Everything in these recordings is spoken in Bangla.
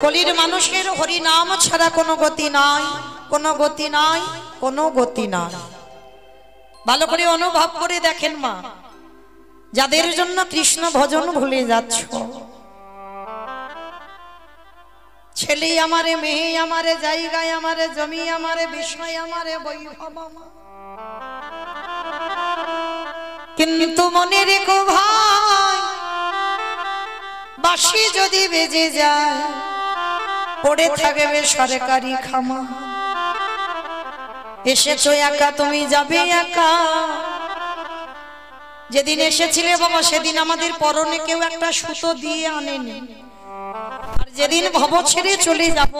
কলির মানুষের হরি নাম ছাড়া কোনো গতি নাই, কোনো গতি নাই, কোনো গতি নাই। ভালো করে অনুভব করে দেখেন মা, যাদের জন্য কৃষ্ণ ভজন ভুলে যাচ্ছ, ছেলে আমারে, মেয়ে আমারে, জায়গায় আমারে, জমি আমারে, বিষয় আমারে, বৈভব আমার, কিন্তু মনে রেখো ভাই, বাঁশি যদি বেজে যায় পড়ে থাকবে সরকারি খামা। এসেছো একা, তুমি যাবে একা। যেদিন এসেছিলে বাবা সেদিন আমাদের পরনে কেউ একটা সুতো দিয়ে আনেনি, আর যেদিন ভব ছেড়ে চলে যাব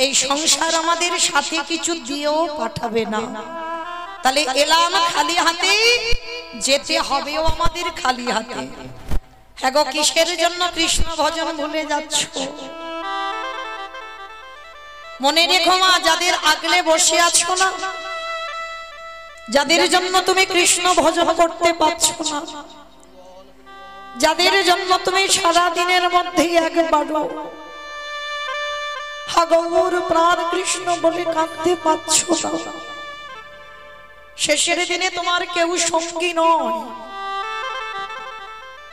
এই সংসার আমাদের সাথে কিছু দিয়েও পাঠাবে না। তাহলে এলাম খালি হাতে, যেতে হবেও আমাদের খালি হাতে। হ্যাঁ গো, কিসের জন্য কৃষ্ণ ভজন ভুলে যাচ্ছ? মনে রেখো মা, যাদের আগলে বসে আছো না, যাদের জন্য তুমি কৃষ্ণ ভজন করতে পারছো না, যাদের জন্য তুমি সারা দিনের মধ্যে একবারও গৌর প্রাণ কৃষ্ণ বলে কাঁদতে পারছো না, শেষের দিনে তোমার কেউ সঙ্গী নয়।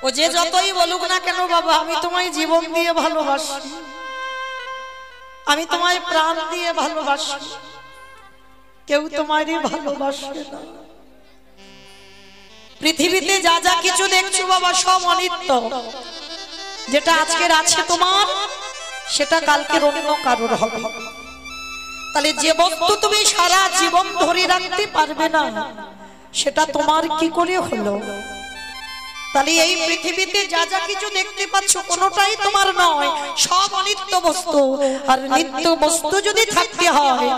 ও যে যতই বলুক না কেন বাবা, আমি তোমায় জীবন দিয়ে ভালোবাসি, আমি তোমায় প্রাণ দিয়ে ভালোবাসি, কেউ তোমারই ভালোবাসে না। পৃথিবীতে যা যা কিছু দেখছো বাবা সব অনিত্য। যেটা আজকের আছে তোমার, সেটা কালকে অন্য কারোর হবে। তাহলে যে বস্তু তুমি সারা জীবন ধরে রাখতে পারবে না, সেটা তোমার কি করে হলো? তাহলে এই পৃথিবীতে যা যা কিছু দেখতে পাচ্ছ কোনোটাই তোমার নয়, সব অনিত্য বস্তু। আর নিত্য বস্তু যদি থাকতে হয়,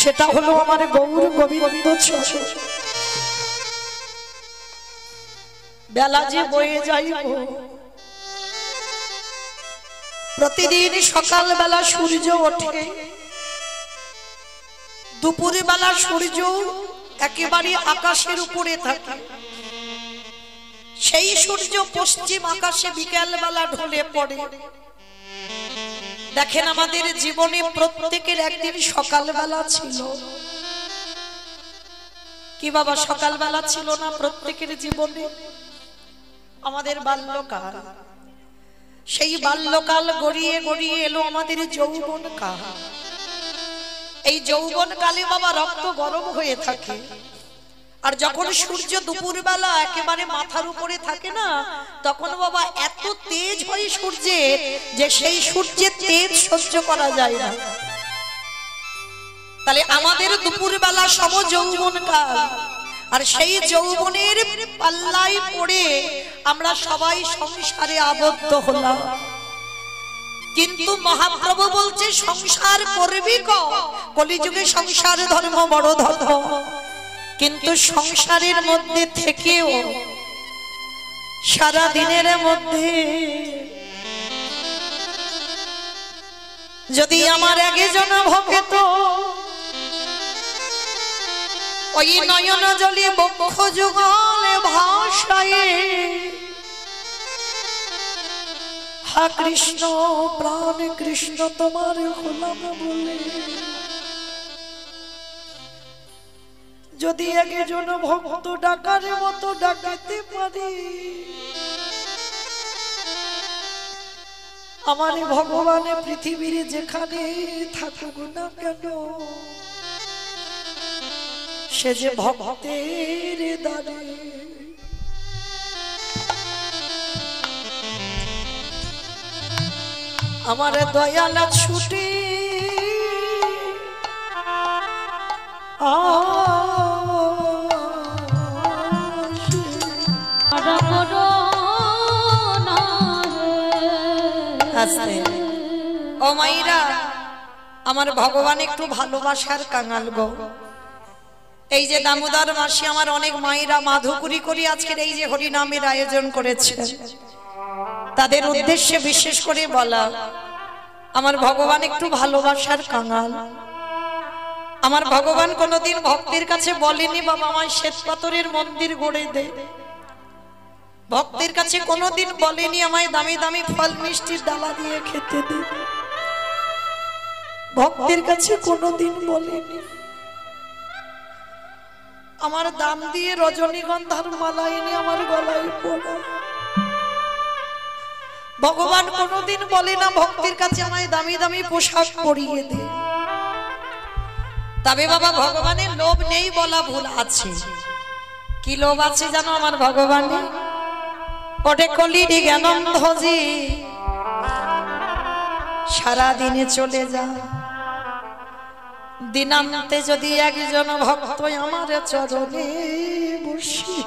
সেটা হলো আমার গৌর গোবিন্দ। বেলা যে বয়ে যাইব, প্রতিদিন সকাল বেলা সূর্য ওঠে, দুপুর বেলা সূর্য একেবারে আকাশের উপরে থাকে, সেই সূর্য পশ্চিম আকাশে বিকেল বেলা ঢলে পড়ে। দেখেন আমাদের জীবনে প্রত্যেকের একদিন সকালবেলা ছিল কি বাবা? সকালবেলা ছিল না প্রত্যেকের জীবনে? আমাদের বাল্যকাল, সেই বাল্যকাল গড়িয়ে গড়িয়ে এলো আমাদের যৌবন কাল। এই যৌবন কালে বাবা রক্ত গরম হয়ে থাকে, আর যখন সূর্য দুপুর বেলা একেবারে মাথার উপরে থাকে না, তখন বাবা এত তেজ হয় সূর্যের, যে সেই সূর্যের তেজ সহ্য করা যায় না। তাহলে আমাদের দুপুর বেলা সম যৌবন কাল, আর সেই যৌবনের পাল্লায় পড়ে আমরা সবাই সংসারে আবদ্ধ হলাম। কিন্তু মহাপ্রভু বলছে সংসার করবি কলিযুগে সংসার ধর্ম বড় ধর্ম। কিন্তু সংসারের মধ্যে থেকেও সারা দিনের মধ্যে যদি আমার একজন ভক্ত ওই নয়ন জলে বক্ষ যুগলে ভাষায় হা কৃষ্ণ প্রাণ কৃষ্ণ তোমার হলাম বলে, যদি একজন ভক্ত ডাকার মতো ডাকাতে পারি, আমার ভগবান পৃথিবীর যেখানে থাকুক না কেন, সে যে ভক্তের দ্বারে আমার দয়ালা ছুটে ও মাইরা, আমার ভগবান একটু ভালোবাসার কাঙাল গো। এই যে দামোদর মাসে আমার অনেক মায়েরা মাধুকরী করি আজকের এই যে হরিনামের আয়োজন করেছে, তাদের উদ্দেশ্যে বিশেষ করে বলা, আমার ভগবান একটু ভালোবাসার কাঙাল। আমার ভগবান কোনোদিন ভক্তের কাছে বলেনি বাবা আমায় শ্বেত পাথরের মন্দির গড়ে দে, ভক্তের কাছে কোনোদিন বলেনি আমায় দামি দামি ফল মিষ্টির ডালা দিয়ে খেতে দে, ভক্তের কাছে কোনোদিন বলেনি আমার দাম দিয়ে রজনীগন্ধার মালা এনে আমার গলায় পড়া। ভগবান কোনোদিন বলে না ভক্তের কাছে আমায় দামি দামি পোশাক পরিয়ে দে। তবে বাবা ভগবানের লোভ নেই বলা ভুল আছে। কি লোভ আছে জানো আমার ভগবানের? ওটে কলির জ্ঞানন্ধজি সারা দিনে চলে যা, দিনান্তে যদি একজন ভক্ত আমার চরণে বসি,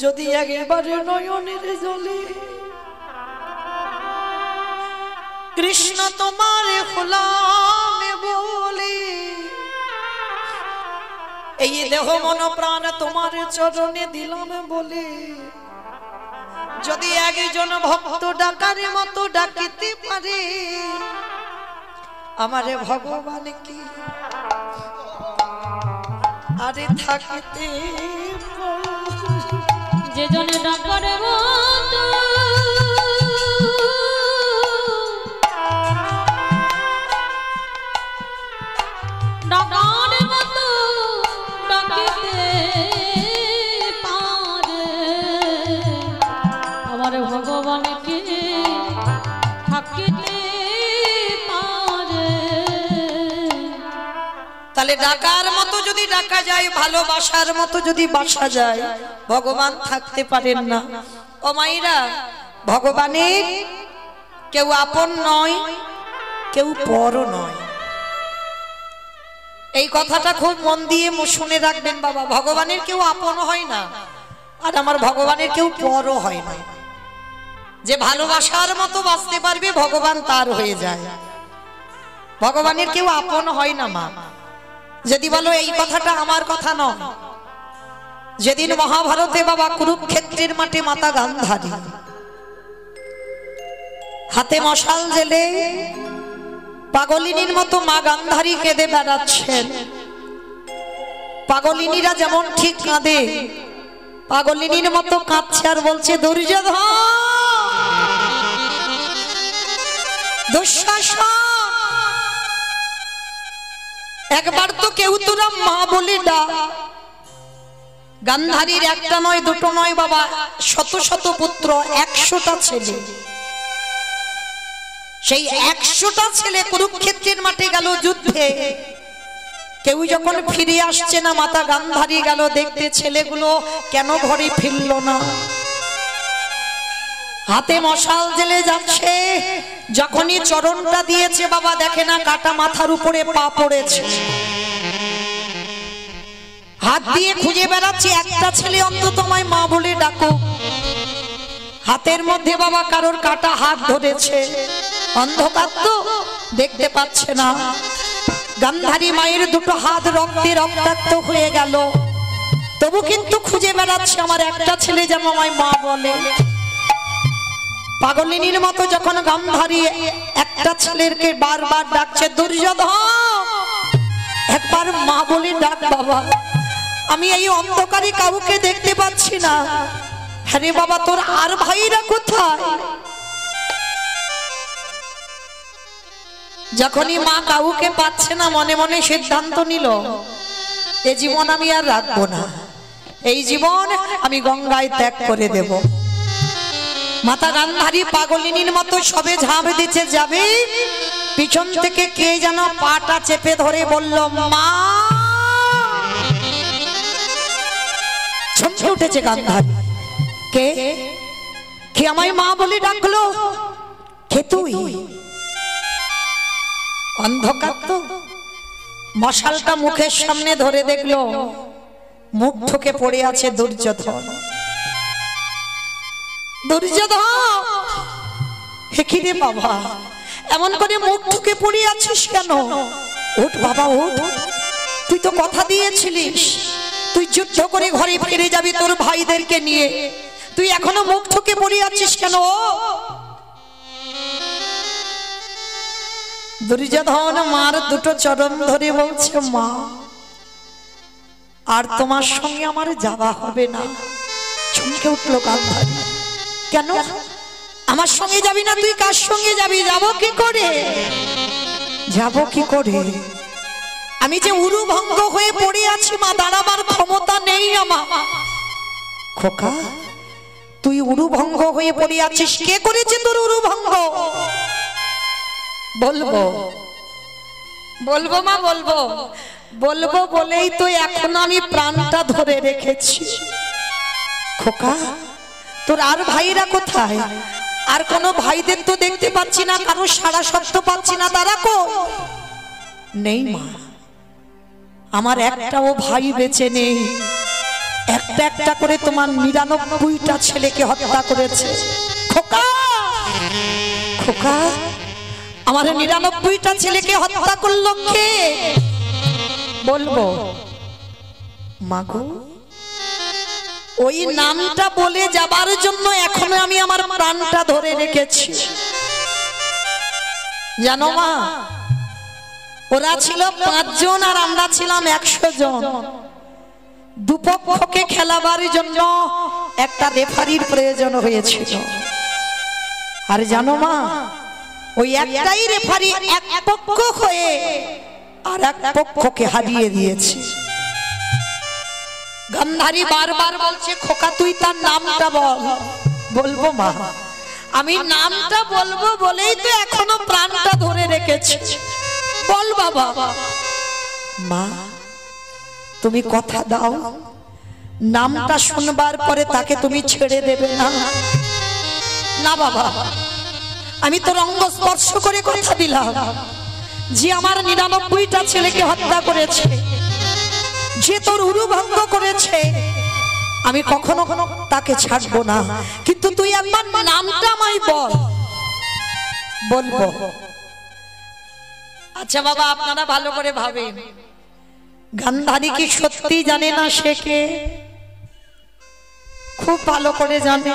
যদি একেবারে নয়নের জলে কৃষ্ণ তোমার খোলামে বলে, এই দেহ মন প্রাণ তোমার চরণে দিলাম বলে, যদি একজন ভক্ত ডাকার মতো ডাকিতে পারে আমারে ভগবান কি আরে থাকিতে যে জনে ডাকার মতো ডাকার মতো ডাকিতে পারে আমার ভগবান কি থাকিতে পারে। তাহলে ডাকার মতো যদি ডাকা যায়, ভালোবাসার মতো যদি বাসা যায়, ভগবান থাকতে পারেন না। ও মাইরা, ভগবানের কেউ আপন নয়, কেউ পর নয়। এই কথাটা খুব মন দিয়ে শুনে রাখবেন বাবা। ভগবানের কেউ আপন হয় না, আর আমার ভগবানের কেউ পরও হয় না। যে ভালোবাসার মতো বাঁচতে পারবে ভগবান তার হয়ে যায়। ভগবানের কেউ আপন হয় না মা। যদি বলো এই কথাটা আমার কথা নয়, যেদিন মহাভারতে বাবা কুরুক্ষেত্রের মাঠে মাতা গান্ধারী হাতে মশাল জেলে পাগলিনীর মতো মা গান্ধারী কেঁদে বেড়াচ্ছেন। পাগলিনীরা যেমন ঠিক কাঁদে, পাগলিনীর মতো কাঁদছে আর বলছে দুর্যোধন, দুঃশাসন, একবার তো কেউ তোরা মা বলে ডাক। গান্ধারীর একটা নয় দুটো নয় বাবা, শত শত পুত্র, 100টা ছেলে। সেই 100টা ছেলে কুরুক্ষেত্রের মাঠে গেল যুদ্ধে। কেউ যখন ফিরে আসছে না, মাতা গান্ধারী গেল দেখতে ছেলেগুলো কেন ঘরে ফিরল না। হাতে মশাল জেলে যাচ্ছে, যখনই চরণটা দিয়েছে বাবা দেখে না কাটা মাথার উপরে পা পড়েছে। হাত দিয়ে খুঁজে বেড়াচ্ছে একটা ছেলে অন্তত আমায় মা বলে ডাকো। হাতের মধ্যে বাবা কারোর কাটা হাত ধরেছে, অন্ধকার তো দেখতে পাচ্ছে না। গান্ধারী মায়ের দুটো হাত রক্তে রক্তাক্ত হয়ে গেল, তবু কিন্তু খুঁজে বেড়াচ্ছে আমার একটা ছেলে যেন আমায় মা বলে। পাগলিনীর মতো যখন গান্ধারী একটা ছেলেকে বারবার ডাকছে, দুর্যোধন একবার মা বলে ডাক বাবা, আমি এই অন্ধকারে কাউকে দেখতে পাচ্ছি না। আরে বাবা তোর আর ভাইরা কোথায়? যখনই মা কাউকে পাচ্ছে না মনে মনে সিদ্ধান্ত নিল, এই জীবন আমি আর রাখবো না, এই জীবন আমি গঙ্গায় ত্যাগ করে দেব। মাতা গান্ধারী পাগলিনীর মতো সবে ঝাঁপ দিতে যাবে, পিছন থেকে কে যেন পাটা চেপে ধরে বলল মা। চমকে উঠেছে গান্ধারী, কে কে আমায় মা বলে ডাকলো? কে তুই? অন্ধকার তো, মশালটা মুখের সামনে ধরে দেখলো মুখ ঠুকে পড়ে আছে দুর্যোধন। দুর্যোধন হেকি রে বাবা, এমন করে মুখ ঠুকে পড়ে আছিস কেন? উঠ বাবা উঠ, তুই তো কথা দিয়েছিলিস তুই যুদ্ধ করে ঘরে ফিরে যাবি তোর ভাইদেরকে নিয়ে, তুই এখনো মুখ ঠুকে পড়ে আছিস কেন? দুর্যোধন মার দুটো চরণ ধরে বলছে মা আর তোমার সঙ্গে আমার যাওয়া হবে না। চমকে উঠলো গান্ধারী, কেন আমার সঙ্গে যাবি না? তুই কার সঙ্গে যাবি? যাব কি করে, যাব কি করে? আমি যে উরুভঙ্গ হয়ে পড়ে আছি মা, দাঁড়াবার ক্ষমতা নেই আমার। খোকা, তুই উরুভঙ্গ হয়ে পড়ে আছিস, কে করেছে তোর উরুভঙ্গ? বলবো বলবো মা, বলবো বলবো বলেই তো এখন আমি প্রাণটা ধরে রেখেছি। খোকা, তোর আর ভাইরা কোথায়? আর কোনো ভাইদের তো দেখতে পাচ্ছি না, কারো সারা শব্দ পাচ্ছি না, তারা কো নেই মা। আমার একটাও ভাই বেঁচে নেই। একটা একটা করে তোমার ৯৯টা ছেলেকে হত্যা করেছে। খোকা, খোকা, আমার ৯৯টা ছেলেকে হত্যা করলো কে? বলবো মাগো, ওই নামটা বলে যাবার জন্য এখনো আমি আমার প্রাণটা ধরে রেখেছি। জানো মা, ওরা ছিল ৫ জন আর আমরা ছিলাম ১০০ জন। দুপক্ষকে খেলাবার জন্য একটা রেফারির প্রয়োজন হয়েছিল। আর জানো মা, ওই একটাই রেফারি এক পক্ষ হয়ে আর এক পক্ষকে হারিয়ে দিয়েছে। গান্ধারী বারবার বলছে, খোকা তুই তার নামটা বল। বলবো মা, আমি নামটা বলবো বলেই তো এখনো প্রাণটা ধরে রেখেছি। বল বাবা। মা, তুমি কথা দাও, নামটা শুনবার পরে তাকে তুমি ছেড়ে দেবে না? না বাবা, আমি তোর অঙ্গ স্পর্শ করে কথা দিলাম যে আমার ৯৯টা ছেলেকে হত্যা করেছে, যে তোর উরুভঙ্গ করেছে, আমি কখনো তাকে ছাড়বো না। কিন্তু তুই আমার নামটা আমায় বল। বলবো। আচ্ছা বাবা, আপনারা ভালো করে ভাবেন, গান্ধারী কি সত্যি জানে না সে কে? খুব ভালো করে জানে।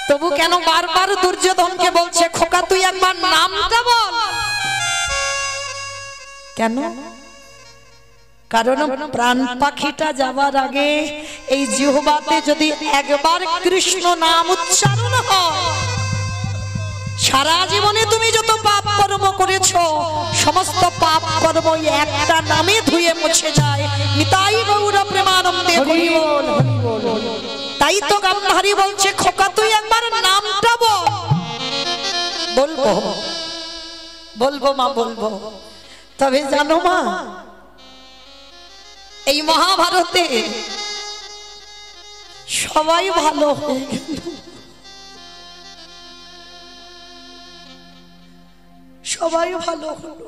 তবু কেন বারবার দুর্যোধনকে বলছে, খোকা তুই একবার নামটা বল? কেন? কারণ প্রাণ পাখিটা যাবার আগে এই জিহ্বাতে যদি একবার কৃষ্ণ নাম উচ্চারণ হয়, সারা জীবনে তুমি যত পাপ কর্ম করেছো সমস্ত পাপ কর্ম একটা নামে ধুয়ে মুছে যায়। নিতাই গৌর প্রেমানন্দে হরি বল। তাই তো গান্ধারী বলছে, খোকা তুই একবার নামটা বল। বলবো, বলবো মা, বলবো। তবে জানো মা, এই মহাভারতে সবাই ভালো হয়ে গেল, সবাই ভালো হলো।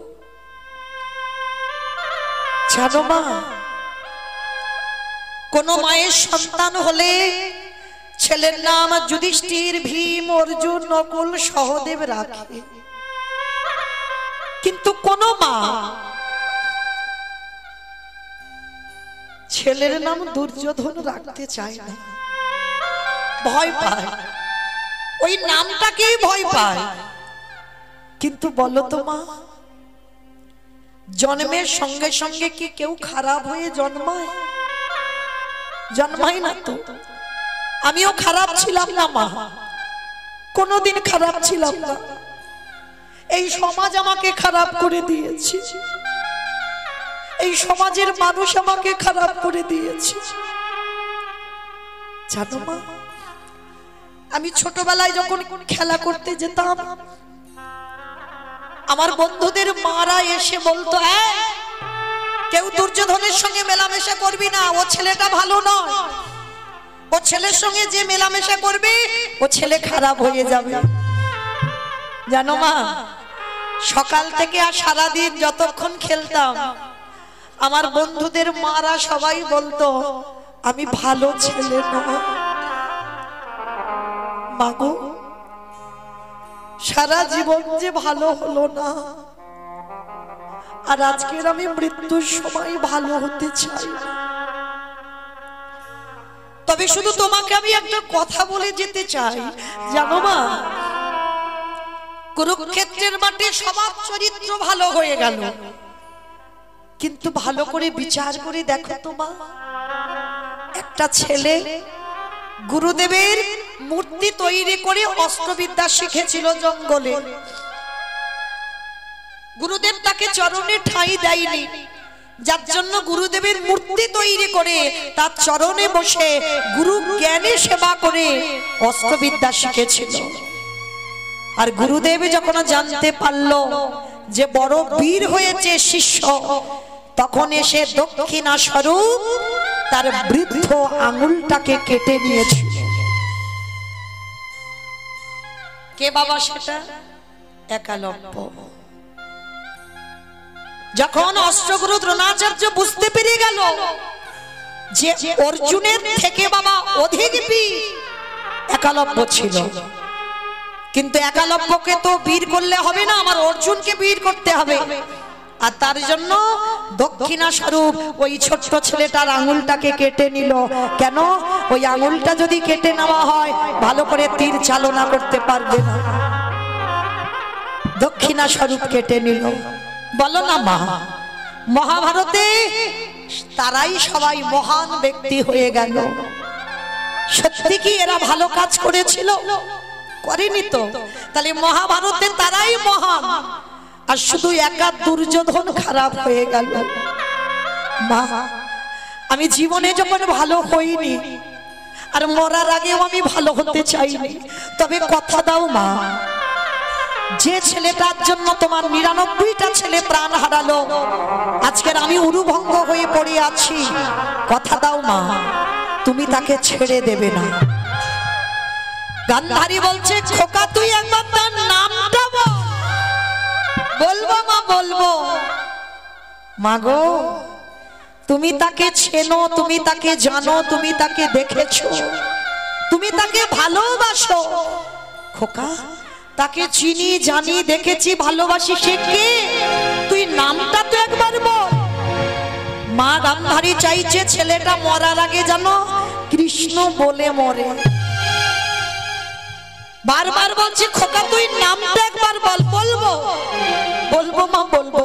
জানো মা, কোন মায়ের সন্তান হলে ছেলের নাম যুধিষ্ঠির, ভীম, অর্জুন, নকুল, সহদেব রাখে। কিন্তু কোন মা ছেলের নাম দুর্যোধন রাখতে চায় না, ভয় পায়, ওই নামটাকেই ভয় পায়। কিন্তু বলো তো মা, জন্মের সঙ্গে সঙ্গে কি কেউ খারাপ হয়ে জন্মায়? জন্মায় না তো। আমিও খারাপ ছিলাম না মা, কোনোদিন খারাপ ছিলাম না। এই সমাজ আমাকে খারাপ করে দিয়েছে, এই সমাজের মানুষ আমাকে খারাপ করে দিয়েছে। জানো মা, আমি ছোটবেলায় যখন খেলা করতে যেতাম, আমার বন্ধুদের মারা এসে বলতো, কেউ দুর্যোধনের সঙ্গে মেলামেশা করবি না, ও ছেলেটা ভালো নয়, ও ছেলের সঙ্গে যে মেলামেশা করবে ও ছেলে খারাপ হয়ে যাবে। জানো মা, সকাল থেকে আর সারাদিন যতক্ষণ খেলতাম, আমার বন্ধুদের মারা সবাই বলতো আমি ভালো ছেলে নয়। মাগো, সারা জীবন যে ভালো হলো না, আর আজকের আমি মৃত্যুর সময় ভালো হতে চাই। তবে শুধু তোমাকে আমি একটা কথা বলে যেতে চাই, জানো মা, কুরুক্ষেত্রের মাঠে সবার চরিত্র ভালো হয়ে গেল, কিন্তু ভালো করে বিচার করে দেখো তো মা, একটা ছেলে গুরুদেবের মূর্তি তৈরি করে অস্ত্রবিদ্যা শিখেছিল জঙ্গলে। গুরুদেব তাকে চরণে ঠাঁই দেয়নি, যার জন্য গুরুদেবের মূর্তি তৈরি করে তার চরণে বসে গুরু জ্ঞানে সেবা করে অস্ত্রবিদ্যা শিখেছিল। আর গুরুদেব যখন জানতে পারলো যে বড় বীর হয়েছে শিষ্য, তখন এসে দক্ষিণা স্বরূপ তার বৃদ্ধ আঙুলটাকে কেটে নিয়েছিল। কে বাবা সেটা? একালব্য। যখন অষ্টগুরু দ্রোণাচার্য বুঝতে পেরে গেল যে অর্জুনের থেকে বাবা অধিক বীর একালব্য ছিল, কিন্তু একালব্যকে তো বীর করলে হবে না, আমার অর্জুনকে বীর করতে হবে। আর তার জন্য দক্ষিণা স্বরূপ ওই ছোট্ট ছেলেটার আঙুলটাকে কেটে নিল। কেন? ওই আঙুলটা যদি কেটে নেওয়া হয় ভালো করে তীর চালনা করতে পারবে না। দক্ষিণা স্বরূপ কেটে নিল। বলো না মা, মহাভারতে তারাই সবাই মহান ব্যক্তি হয়ে গেল। সত্যি কি এরা ভালো কাজ করেছিল? করেনি তো। তাহলে মহাভারতে তারাই মহান, আর শুধু একা দুর্যোধন খারাপ হয়ে গেল। মা, আমি জীবনে যখন ভালো হইনি আর মরার আগেও আমি ভালো হতে চাইনি, তবে কথা দাও মা, যে ছেলেটার জন্য তোমার ৯৯টা ছেলে প্রাণ হারালো, আজকের আমি উরুভঙ্গ হয়ে পড়ে আছি, কথা দাও মা তুমি তাকে ছেড়ে দেবে না। গান্ধারী বলছে, খোকা তুই একবার তার নামটা বল। বলবো মা, বলবো। মাগো, তুমি তাকে চেনো, তুমি তাকে জানো, তুমি তাকে দেখেছো, তুমি তাকে ভালোবাসো। খোকা, তাকে চিনি, জানি, দেখেছি, ভালোবাসি, সে কে? তুই নামটা তো একবার বল। মা গান্ধারী চাইছে ছেলেটা মরার আগে যেন কৃষ্ণ বলে মরে। বারবার বলছি, খোকা তুই নামটা একবার বল। বলবো, বলবো মা, বলবো।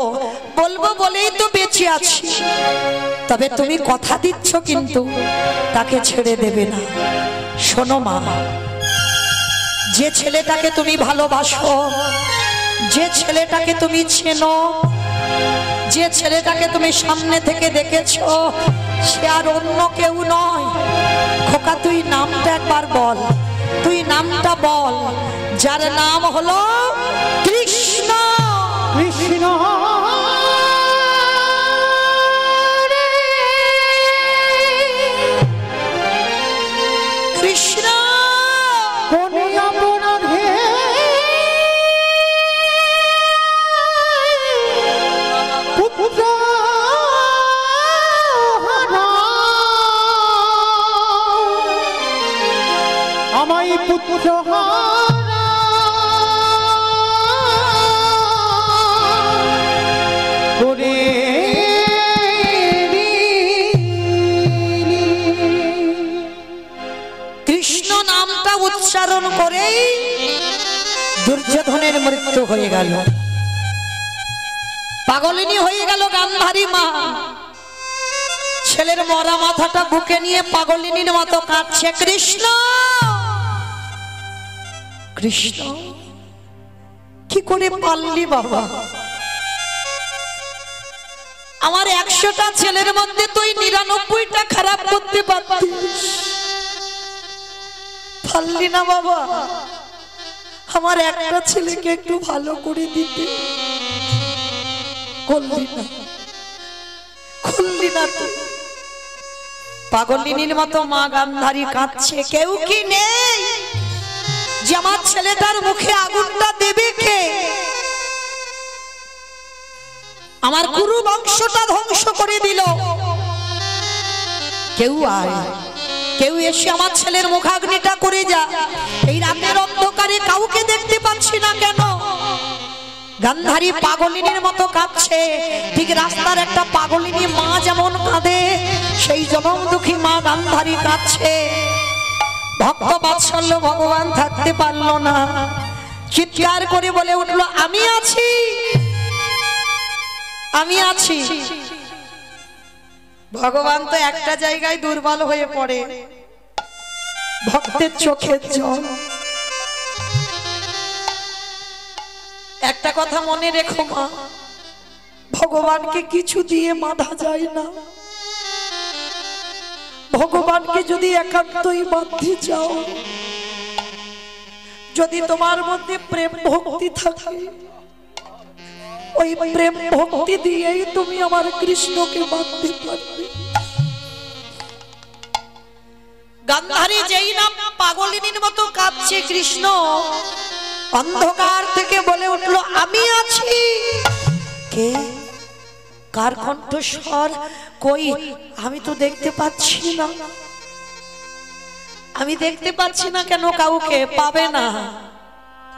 বলবো বলেই তো বেঁচে আছি। তবে তুমি কথা দিচ্ছ কিন্তু তাকে ছেড়ে দেবে না। শোনো মা, যে ছেলেটাকে তুমি ভালোবাসো, যে ছেলেটাকে তুমি চেনো, যে ছেলেটাকে তুমি সামনে থেকে দেখেছো, সে আর অন্য কেউ নয়। খোকা তুই নামটা একবার বল, তুই নামটা বল, যার নাম হলো কৃষ্ণ। কৃষ্ণ কৃষ্ণ আমায় পুত্র করে কৃষ্ণ নামটা উচ্চারণ করেই দুর্যোধনের মৃত্যু হয়ে গেল। পাগলিনী হয়ে গেল গান্ধারী মা। ছেলের মরা মাথাটা বুকে নিয়ে পাগলিনীর মতো কাঁদছে, কৃষ্ণ কৃষ্ণ। কি করে পারলি বাবা? আমার ১০০টা ছেলের মধ্যে তুই ৯৯টা খারাপ করতে পারতিস, পারলি না বাবা। আমার একটা ছেলেকে একটু ভালো করে দিতে করলি না, করলি না তো। পাগলিনীর মতো মা গান্ধারী কাঁদছে। কেউ কি নেই যে আমার ছেলেটার মুখে আগুনটা দেবে? কে? আমার গুরু বংশটা ধ্বংস করে দিল। কেউ আয়, কেউ এসে আমার ছেলের মুখাগ্নিটা করে যা। এই রাতের অন্ধকারে কাউকে দেখতে পাচ্ছি না কেন? গান্ধারী পাগলিনীর মতো কাঁদছে। ঠিক রাস্তার একটা পাগলিনী মা যেমন কাঁদে, সেই জনম দুঃখী মা গান্ধারী কাঁদছে। ভক্ত বাৎসল্য ভগবান থাকতে পারলো না, চিৎকার করে বলে উঠলো, আমি আছি, আমি আছি। ভগবান তো একটা জায়গায় দুর্বল হয়ে পড়ে, ভক্তের চোখের জল। একটা কথা মনে রেখো মা, ভগবানকে কিছু দিয়ে বাঁধা যায় না। ভগবানকে যদি একান্তই বাঁধতে চাও, যদি তোমার মধ্যে প্রেম ভক্তি থাকে, ওই প্রেম ভক্তি দিয়েই তুমি আমার কৃষ্ণকে বাঁধতে পারবে। গান্ধারী যেই না পাগলিনীর মতো কাঁদছে, কৃষ্ণ অন্ধকার থেকে বলে উঠল, আমি আছি। কে? কার কণ্ঠস্বর? কই, আমি তো দেখতে পাচ্ছি না। আমি দেখতে পাচ্ছি না কেন? কাউকে পাবে না,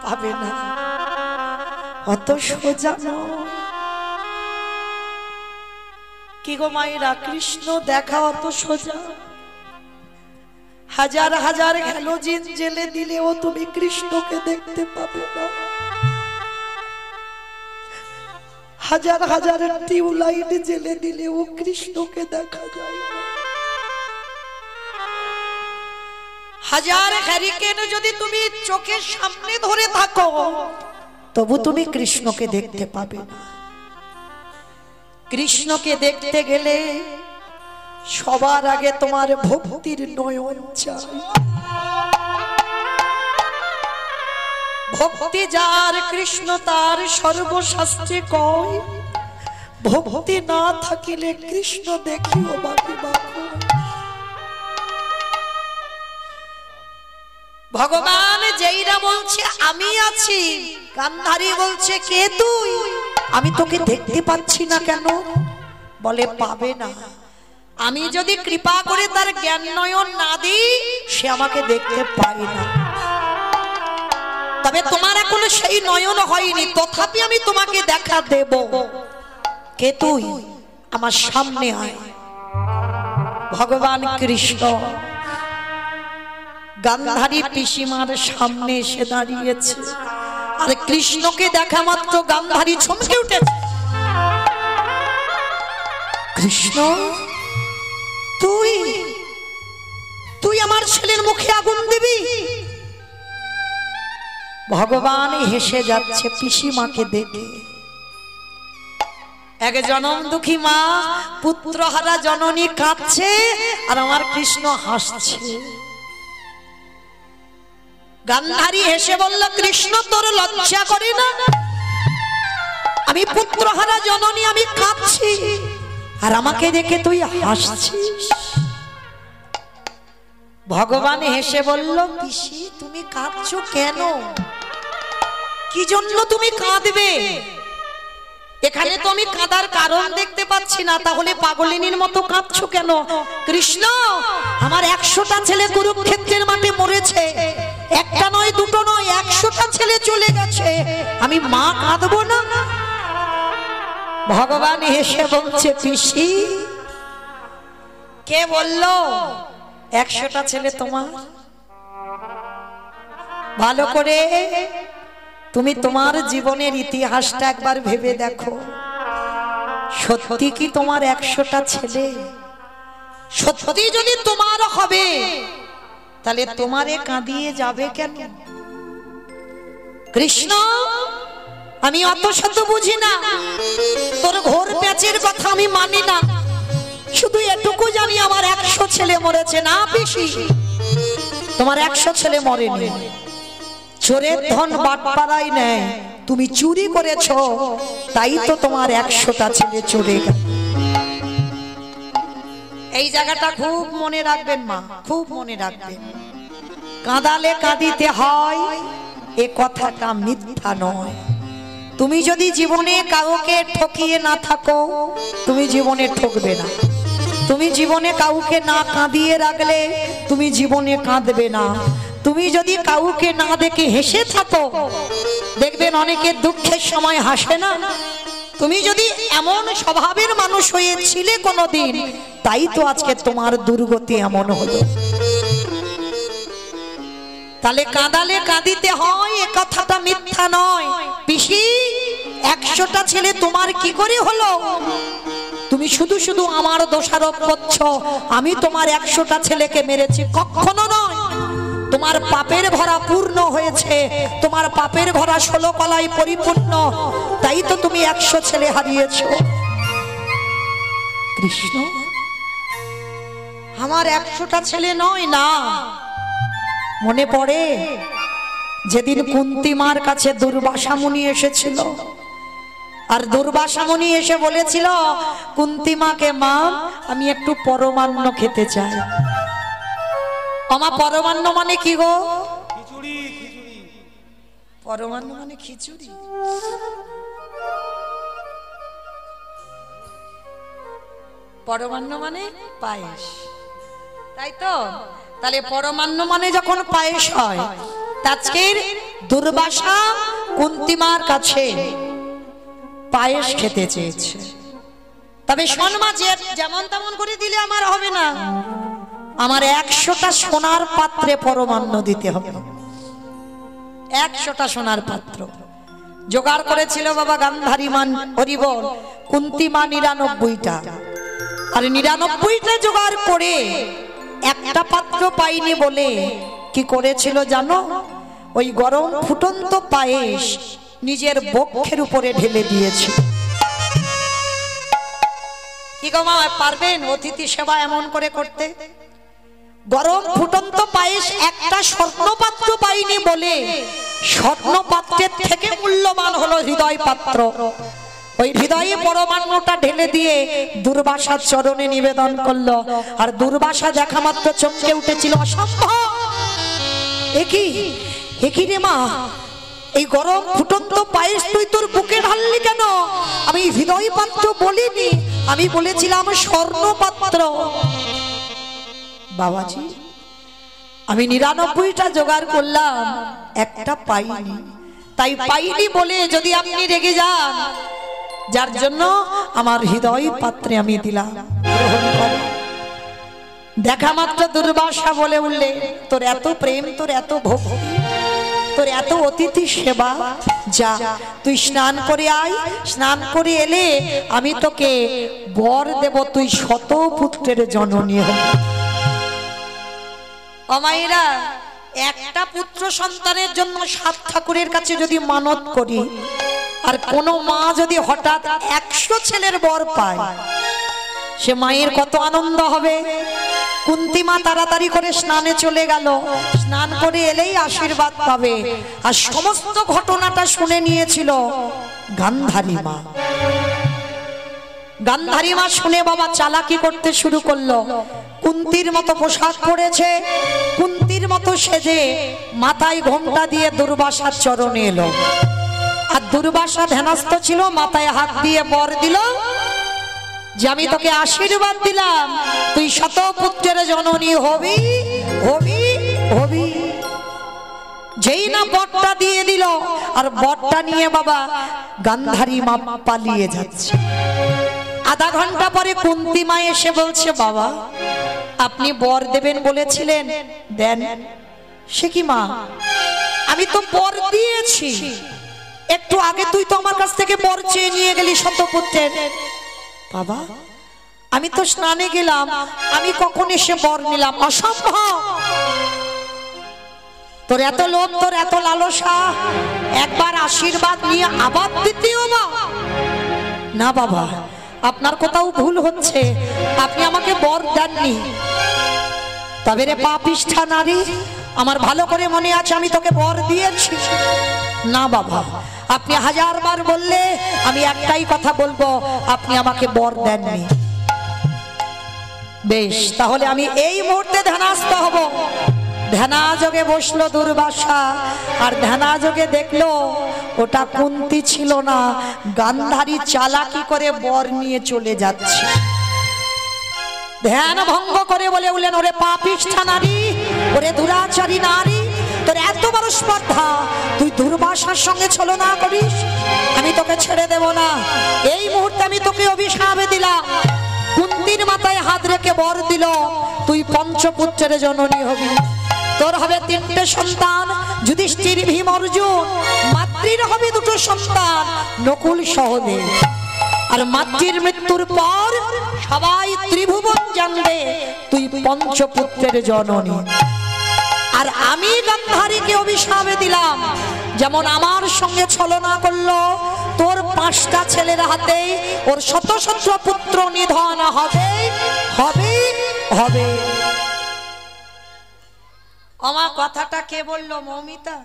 পাবে না, অত সোজা নয়। কি গো মায়েরা, কৃষ্ণ দেখা অত সোজা? হাজার হাজার হ্যালোজিন জেলে দিলেও তুমি কৃষ্ণকে দেখতে পাবে না। হাজার হাজার টিউবলাইট জেলে দিলেও কৃষ্ণকে দেখা যায় না। হাজার হ্যারিকেন যদি তুমি চোখের সামনে ধরে থাকো, তবু তুমি কৃষ্ণকে দেখতে পাবে না। কৃষ্ণকে দেখতে গেলে সবার আগে তোমার ভক্তির নয়ন চাই। ভক্তি যার কৃষ্ণ তার সর্বশাস্ত্রে কয়, ভক্তি না থাকিলে কৃষ্ণ দেখিও বাকি বাকি। ভগবান যেইরা বলছে আমি আছি, গান্ধারী বলছে কে তুই? আমি তোকে দেখতে পাচ্ছি না কেন? বলে পাবে না। আমি যদি কৃপা করে তার জ্ঞান নয়ন না দিই, সে আমাকে দেখতে পায় না। তবে তোমার এখনো সেই নয়ন হয়নি, তথাপি আমি তোমাকে দেখা দেব। কে তুই? আমার সামনে আয়। ভগবান কৃষ্ণ গান্ধারী পিসিমার সামনে এসে দাঁড়িয়েছে, আর কৃষ্ণকে দেখা মাত্র গান্ধারী চমকে উঠেছে। কৃষ্ণ, তুই তুই আমার ছেলের মুখে আগুন দিবি? ভগবান হেসে যাচ্ছে পিসিমাকে দেখে। এক জনম দুঃখী মা, পুত্রহারা জননী কাঁদছে, আর আমার কৃষ্ণ হাসছে। গান্ধারী হেসে বলল, কৃষ্ণ তোর লজ্জা করে না? আমি পুত্রহারা জননী, আমি কাঁদছি, আর আমাকে দেখে তুই হাসছিস। ভগবান হেসে বলল, পিসি তুমি কাঁদছো কেন? কি জন্য তুমি কাঁদবে? এখানে তো আমি কাঁদার কারণ দেখতে পাচ্ছি না, তাহলে পাগলিনীর মতো কাঁদছো কেন? কৃষ্ণ, আমার 100টা ছেলে কুরুক্ষেত্রের মাঠে মরেছে, একটা নয় দুটো নয় 100টা ছেলে চলে গেছে, আমি মা কাঁদবো না? ভগবান হেসে বলছে, পিসি কে বলল 100টা ছেলে তোমার? ভালো করে তুমি তোমার জীবনের ইতিহাসটা একবার ভেবে দেখো। সত্যি কি তোমার 100টা ছেলে? সত্যি যদি তোমার হবে, তাহলে তোমারে কাঁদিয়ে যাবে কেন? কৃষ্ণ, আমি অত শত বুঝি না, তোর ঘোর প্যাচের কথা আমি মানি না, শুধু এটুকু জানি আমার 100 ছেলে মরেছে। না পিসি, তোমার 100 ছেলে মরেনি। চোরের ধন বাটপাড়াই নেয়, তুমি চুরি করেছো, তাই তো তোমার 100টা ছেলে চলে গেল। এই জায়গাটা খুব মনে রাখবেন মা, খুব মনে রাখবেন। কাঁদালে কাঁদিতে হয়, এ কথাটা মিথ্যা নয়। তুমি যদি জীবনে কাউকে ঠকিয়ে না থাকো, তুমি জীবনে ঠকবে না। তুমি জীবনে কাউকে না কাঁদিয়ে রাখলে, তুমি জীবনে কাঁদবে না। তুমি যদি কাউকে না দেখে হেসে থাকো, দেখবেন অনেকে দুঃখের সময় হাসে না। তুমি যদি এমন স্বভাবের মানুষ হয়েছিলে কোনোদিন, তাই তো আজকে তোমার দুর্গতি এমন হলো। তাহলে কাঁদালে কাঁদিতে হয়, এ কথাটা মিথ্যা নয়। পিসি, 100টা ছেলে তোমার কি করে হলো? তুমি শুধু শুধু আমার দোষারোপ করছো আমি তোমার 100টা ছেলেকে মেরেছি, কখনো নয়। তোমার পাপের ভরা পূর্ণ হয়েছে, তোমার পাপের ভরা 16 কলায় পরিপূর্ণ, তাই তো তুমি 100 ছেলে হারিয়েছো। কৃষ্ণ, আমার 100টা ছেলে নয় না। মনে পড়ে যেদিন কুন্তী মার কাছে দুর্বাসা মুনি এসেছিল, আর দুর্বাসা মুনি এসে বলেছিল কুন্তী মাকে, মা আমি একটু পরমান্ন খেতে চাই। আমা পরমান্ন মানে কি গো? খিচুড়ি। খিচুড়ি পরমান্ন মানে খিচুড়ি। পরমান্ন মানে পায়েস, তাই তো? তাহলে পরমান্ন মানে যখন পায়েস হয়, আজকের দুর্বাসা কুন্তী মার কাছে পায়েস খেতে চেয়েছে। তবে শোন মা, যেমন তেমন করে দিলে আমার হবে না, আমার 100টা সোনার পাত্রে পরমান্ন দিতে হবে। 100টা সোনার পাত্র জোগাড় করেছিল বাবা গান্ধারী মান হরিবল, কুন্তী মা 99টা, আর 99টা জোগাড় করে একটা পাত্র পাইনি বলে কি করেছিল জানো? ওই গরম ফুটন্ত পায়েস নিজের বক্ষের উপরে ঢেলে দিয়েছে। কি গো মা, পারবেন অতিথি সেবা এমন করে করতে? গরম ফুটন্ত পায়েস একটা স্বর্ণপাত্র পাইনি বলে স্বর্ণপাত্রের থেকে মূল্যবান হলো হৃদয় পাত্র। ওই হৃদয়ে পরমান্নটা ঢেলে দিয়ে দুর্বাসার চরণে নিবেদন করলো, আর দুর্বাসা দেখা মাত্র চমকে উঠেছিল, অসম্ভব! একই রে মা, এই গরম ফুটন্ত পায়েস তুই তোর বুকে ঢাললি কেন? আমি হৃদয় পাত্র বলিনি, আমি বলেছিলাম স্বর্ণ পাত্র। বাবাজি, আমি 99টা জোগাড় করলাম, একটা পাইনি। তাই পাইনি বলে যদি আপনি রেগে যান, যার জন্য আমার হৃদয় পাত্রে আমি দিলাম, গ্রহণ করো। দেখা মাত্র দুর্বাসা বলে উঠলে, তোর এত প্রেম, তোর এত ভক্তি, তোর এত অতিথি সেবা, যা তুই স্নান করে আয়। স্নান করে এলে আমি তোকে বর দেব, তুই 100 পুত্রের জননী হবি। অমায়েরা, একটা পুত্র সন্তানের জন্য 7 ঠাকুরের কাছে যদি মানত করি, আর কোন মা যদি হঠাৎ 100 ছেলের বর পায়, সে মায়ের কত আনন্দ হবে। কুন্তী মা তাড়াতাড়ি করে স্নানে চলে গেল, স্নান করে এলেই আশীর্বাদ পাবে। আর সমস্ত ঘটনাটা শুনে নিয়েছিল গান্ধারী মা। গান্ধারী মা শুনে বাবা চালাকি করতে শুরু করলো। কুন্তীর মতো পোশাক পরেছে, কুন্তীর মতো সেজে মাথায় ঘোমটা দিয়ে দুর্বাসার চরণে এলো। আর দুর্বাসা ধ্যানস্থ ছিল, মাথায় হাত দিয়ে বর দিল যে আমি তোকে আশীর্বাদ দিলাম, তুই 100 পুত্রের জননী হবি হবি হবি। যেই না বরটা দিয়ে দিল, আর বরটা নিয়ে বাবা গান্ধারী মা পালিয়ে যাচ্ছে। আধা ঘন্টা পরে কুন্তী মা এসে বলছে, বাবা আপনি বর দেবেন বলেছিলেন, দেন। সে কি মা, আমি তো বর দিয়েছি, একটু আগে তুই তো আমার কাছ থেকে বর চেয়ে নিয়ে গেলি 100 পুত্রের। বাবা আমি তো স্নানে গেলাম, আমি কখন এসে বর নিলাম? অসম্ভব! তোর এত লোভ, তোর এত লালসা, একবার আশীর্বাদ নিয়ে আবার দ্বিতীয় মা? না বাবা, আপনার কোথাও ভুল হচ্ছে, আপনি আমাকে বর দেননি। তবে রে পাপিষ্ঠা নারী, আমার ভালো করে মনে আছে আমি তোকে বর দিয়েছি। না বাবা, আপনি 1000 বার বললে আমি একটাই কথা বলবো, আপনি আমাকে বর দেননি। বেশ, তাহলে আমি এই মুহূর্তে ধ্যানস্থ হব। ধ্যানাযোগে বসলো দুর্বাসা, আর ধ্যানাযোগে দেখলো ওটা কুন্তী ছিল না, গান্ধারী চালাকি করে বর নিয়ে চলে যাচ্ছে। ধ্যান ভঙ্গ করে বলে উঠলেন, ওরে পাপিষ্ঠা নারী, ওরে দুরাচারী নারী, তোর এত বড় স্পর্ধা, তুই দুর্বাসার সঙ্গে ছলনা করিস? আমি তোকে ছেড়ে দেব না। এই মুহূর্তে আমি তোকে অভিশাপ দিলাম। কুন্তীর মাথায় হাত রেখে বর দিল, তুই 5 পুত্রের জননী হবি। তোর হবে 3টে সন্তান, যুধিষ্ঠির, ভীম, অর্জুন। মাতৃর হবে 2টো সন্তান, নকুল, সহদেব। আর মাতৃর মৃত্যুর পর সবাই ত্রিভুবন জানবে তুই পঞ্চপুত্রের জননী। আর আমি গান্ধারীকে অভিশাপ দিলাম, যেমন আমার সঙ্গে ছলনা করলো, তোর 5টা ছেলের হাতেই ওর শত শত পুত্র নিধন হবে হবে হবে। আমার কথাটা কে বললো? মৌমিতা।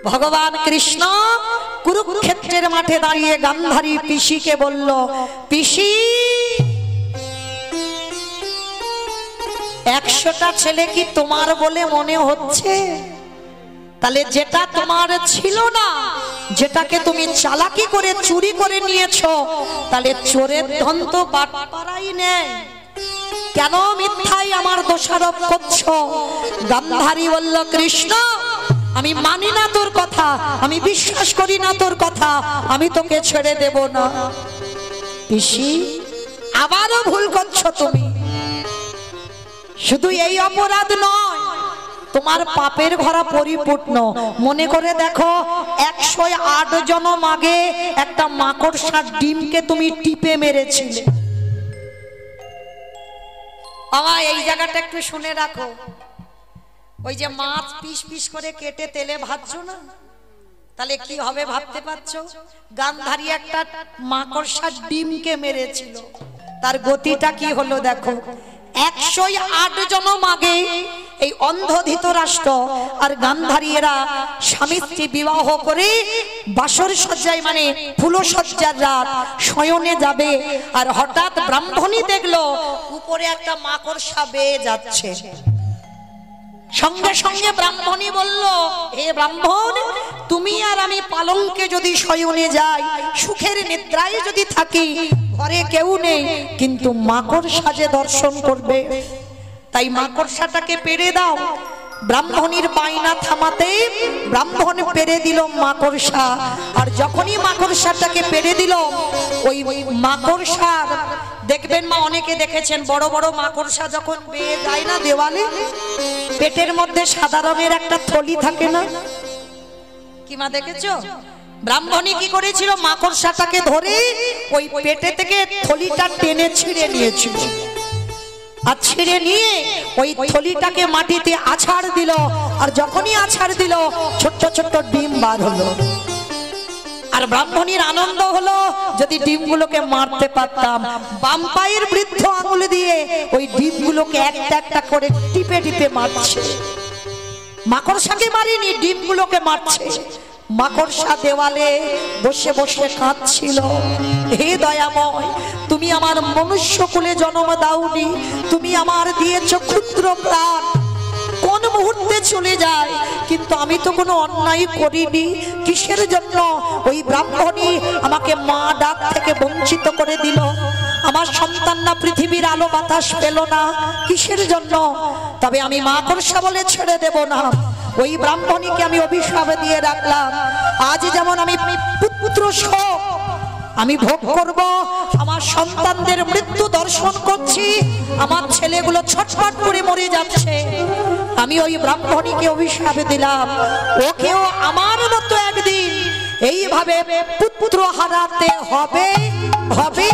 ভগবান কৃষ্ণ কুরুক্ষেত্রের মাঠে দাঁড়িয়ে গান্ধারী পিসিকে বলল, পিসি 100টা ছেলে কি তোমার বলে মনে হচ্ছে? তাহলে যেটা তোমার ছিল না, যেটাকে তুমি চালাকি করে চুরি করে নিয়েছো, তাহলে চোরের ধন তো বাটপাড়াই নেই, কেন মিথ্যাই আমার দোষারোপ করছো? গান্ধারী বলল, কৃষ্ণ আমি মানি না তোর কথা, আমি বিশ্বাস করি না তোর কথা, আমি তোকে ছেড়ে দেব না। পিসি আবারও ভুল করছো তুমি, শুধু এই অপরাধ নয়, তোমার পাপের ঘরা পরিপূর্ণ। মনে করে দেখো, 108 জনম আগে একটা মাকড়সার ডিমকে তুমি টিপে মেরেছিলে। আমার এই জায়গাটা একটু শুনে রাখো, ওই যে মাছ পিস পিস করে কেটে তেলে ভাজছো না, তাহলে কি হবে ভাবতে পারছো? গান্ধারী একটা মাকড়সার ডিমকে মেরেছিল, তার গতিটা কি হলো দেখো। 108 জনম আগে এই অন্ধ ধৃতরাষ্ট্র আর গান্ধারী এরা স্বামী স্ত্রী বিবাহ করে বাসর সজ্জায় মানে ফুলসজ্জার রাত শয়নে যাবে, আর হঠাৎ ব্রাহ্মণী দেখলো উপরে একটা মাকড়সা বেয়ে যাচ্ছে। সঙ্গে সঙ্গে ব্রাহ্মণী বলল, হে ব্রাহ্মণ, তুমি আর আমি পালঙ্কে যদি শয়নে যাই, সুখের নিদ্রায় যদি থাকি, ঘরে কেউ নেই, কিন্তু মাকড়সা যে দর্শন করবে, তাই মাকড়সাটাকে পেড়ে দাও। ব্রাহ্মণীর বাইনা থামাতে ব্রাহ্মণ পেড়ে দিল মাকড়সা, আর যখনই মাকড়সাটাকে পেড়ে দিল, ওই মাকড়সার দেখবেন মা, অনেকে দেখেছেন বড় বড় মাকড়সা যখন বেয়ে যায় না দেওয়ালে, পেটের মধ্যে সাদা রঙের একটা থলি থাকে না, কি মা দেখেছো? ব্রাহ্মণী কি করেছিল? মাকড়সাটাকে ধরে ওই পেটে থেকে থলিটা টেনে ছিঁড়ে নিয়েছিল, আর ছিঁড়ে নিয়ে ওই থলিটাকে মাটিতে আছাড় দিল, আর যখনই আছাড় দিল ছোট্ট ছোট্ট ডিম বার হলো। আর ব্রাহ্মণীর আনন্দ হলো, যদি ডিমগুলোকে মারতে পারতাম। বাম পায়ের বৃদ্ধ আঙুল দিয়ে ওই ডিমগুলোকে একটা একটা করে টিপে টিপে মারছে। মাকড়সাকে মারিনি, ডিমগুলোকে মারছে। মাকড়সা দেওয়ালে বসে বসে কাঁদছিল, হে দয়াময়, তুমি আমার মনুষ্য কুলে জন্ম দাওনি, তুমি আমার দিয়েছ ক্ষুদ্র প্রাণ, কোন মুহূর্তে চলে যায়, কিন্তু আমি তো কোনো অন্যায় করিনি, কিসের জন্য ওই ব্রাহ্মণী আমাকে মা ডাক থেকে বঞ্চিত করে দিল? আমার সন্তান না পৃথিবীর আলো বাতাস পেল না, কিসের জন্য? তবে আমি মাকড়সা বলে ছেড়ে দেব না। ওই ব্রাহ্মণীকে আমি অভিশাপ দিয়ে রাখলাম, আজ যেমন আমি পুত্র শোক আমি ভোগ করব, আমার সন্তানদের মৃত্যু দর্শন করছি, আমার ছেলেগুলো ছটফট করে মরে যাচ্ছে, আমি ওই ব্রাহ্মণীকে অভিশাপ দিলাম, ওকেও আমার মতো একদিন এইভাবে পুত্র হারাতে হবে হবে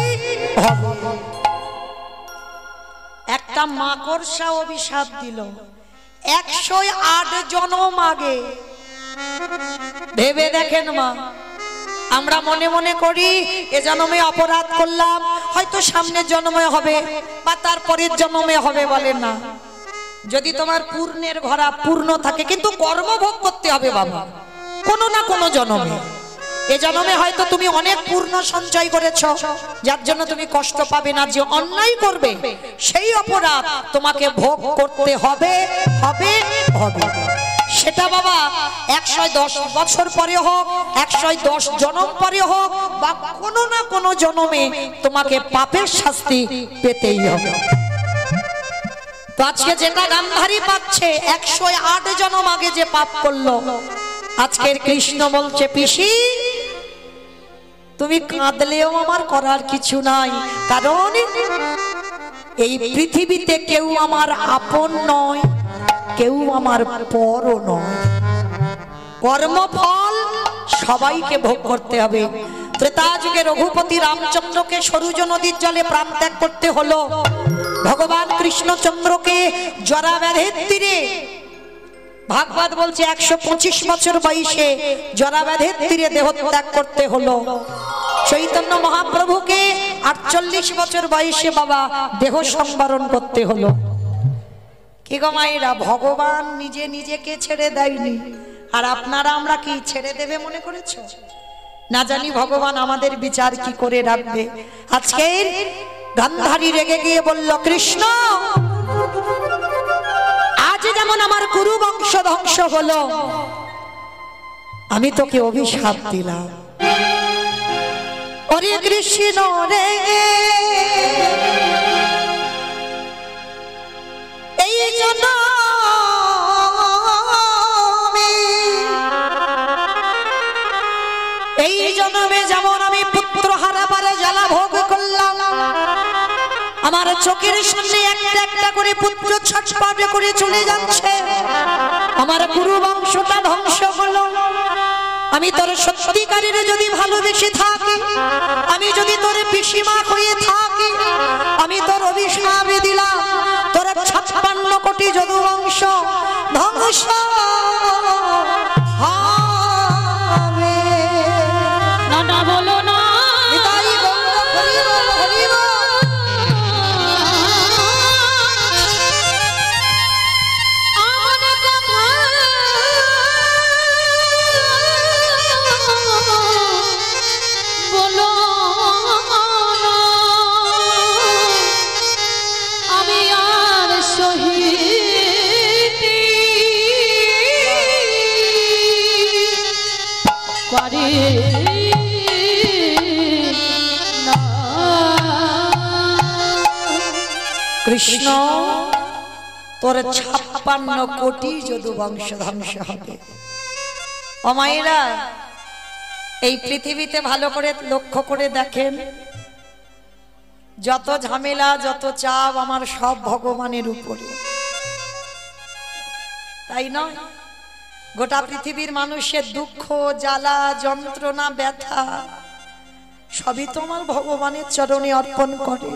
হবে। একটা মাকড়সা অভিশাপ দিল 108 জনম আগে। ভেবে দেখেন মা, আমরা মনে মনে করি এ জন্মে অপরাধ করলাম, হয়তো সামনের জন্মে হবে বা তারপরের জন্মে হবে, বলে না। যদি তোমার পূর্ণের ঘরা পূর্ণ থাকে, কিন্তু কর্মভোগ করতে হবে বাবা, কোনো না কোনো জন্মে। এ জন্মে হয়তো তুমি অনেক পূর্ণ সঞ্চয় করেছো, যার জন্য তুমি কষ্ট পাবে না। যে অন্যায় করবে সেই অপরাধ তোমাকে ভোগ করতে হবে হবে হবে। সেটা বাবা 110 বছর পরে হোক, 110 জন্ম পরে হোক, বা কোনো না কোনো জন্মে তোমাকে পাপের শাস্তি পেতেই হবে। তো আজকে যেটা গান্ধারী পাচ্ছে 108 জন্ম আগে যে পাপ করলো, আজকের কৃষ্ণ বলছে, পিসি তুমি কাঁদলেও আমার করার কিছু নাই, কারণ এই পৃথিবীতে কেউ আমার আপন নয়, কেউ আমার পরও নয়। কর্মফল সবাইকে ভোগ করতে হবে। তো ত্রেতা যুগে রঘুপতি রামচন্দ্রকে সরুজ নদীর জলে প্রাণ ত্যাগ করতে হলো। ভগবান কৃষ্ণচন্দ্রকে জরা ব্যাধির তীরে, ভাগবত বলছে 125 বছর বয়সে জরা ব্যাধির তীরে দেহ ত্যাগ করতে হলো। চৈতন্য মহাপ্রভুকে 48 বছর বয়সে বাবা দেহ সংবরণ করতে হলো। কি গো মায়েরা, ভগবান নিজে নিজেকে ছেড়ে দেয়নি, আর আপনারা আমরা কি ছেড়ে দেবে মনে করেছো? না জানি ভগবান আমাদের বিচার কি করে রাখবে। আজকে গান্ধারী রেগে গিয়ে বলল, কৃষ্ণ আজ যেমন আমার কুরু বংশ ধ্বংস হলো, আমি তোকে অভিশাপ দিলাম। ওরে কৃষ্ণ রে, এই জন্য এই জন্মে যেমন আমি পুত্র হারাবার জ্বালা ভোগ করলাম, আমার চোখের সামনে একটা একটা করে পুত্র ছটফট করে চলে যাচ্ছে, আমার গুরু বংশটা ধ্বংস হলো। আমি তোর সত্যিকারের যদি ভালোবেসে থাকি, আমি যদি তোর পিসিমা হয়ে থাকি, আমি তোর অভিশাপ দিলাম, তোর 56 কোটি যদু বংশ ধ্বংস হবে। না না বলো না, কৃষ্ণ তোর 56 কোটি যদু বংশ ধ্বংস হবে। ও মায়েরা, এই পৃথিবীতে ভালো করে লক্ষ্য করে দেখেন, যত ঝামেলা যত চাপ আমার সব ভগবানের উপরে, তাই নয়? গোটা পৃথিবীর মানুষের দুঃখ জ্বালা যন্ত্রণা ব্যথা সবই তো আমার ভগবানের চরণে অর্পণ করে।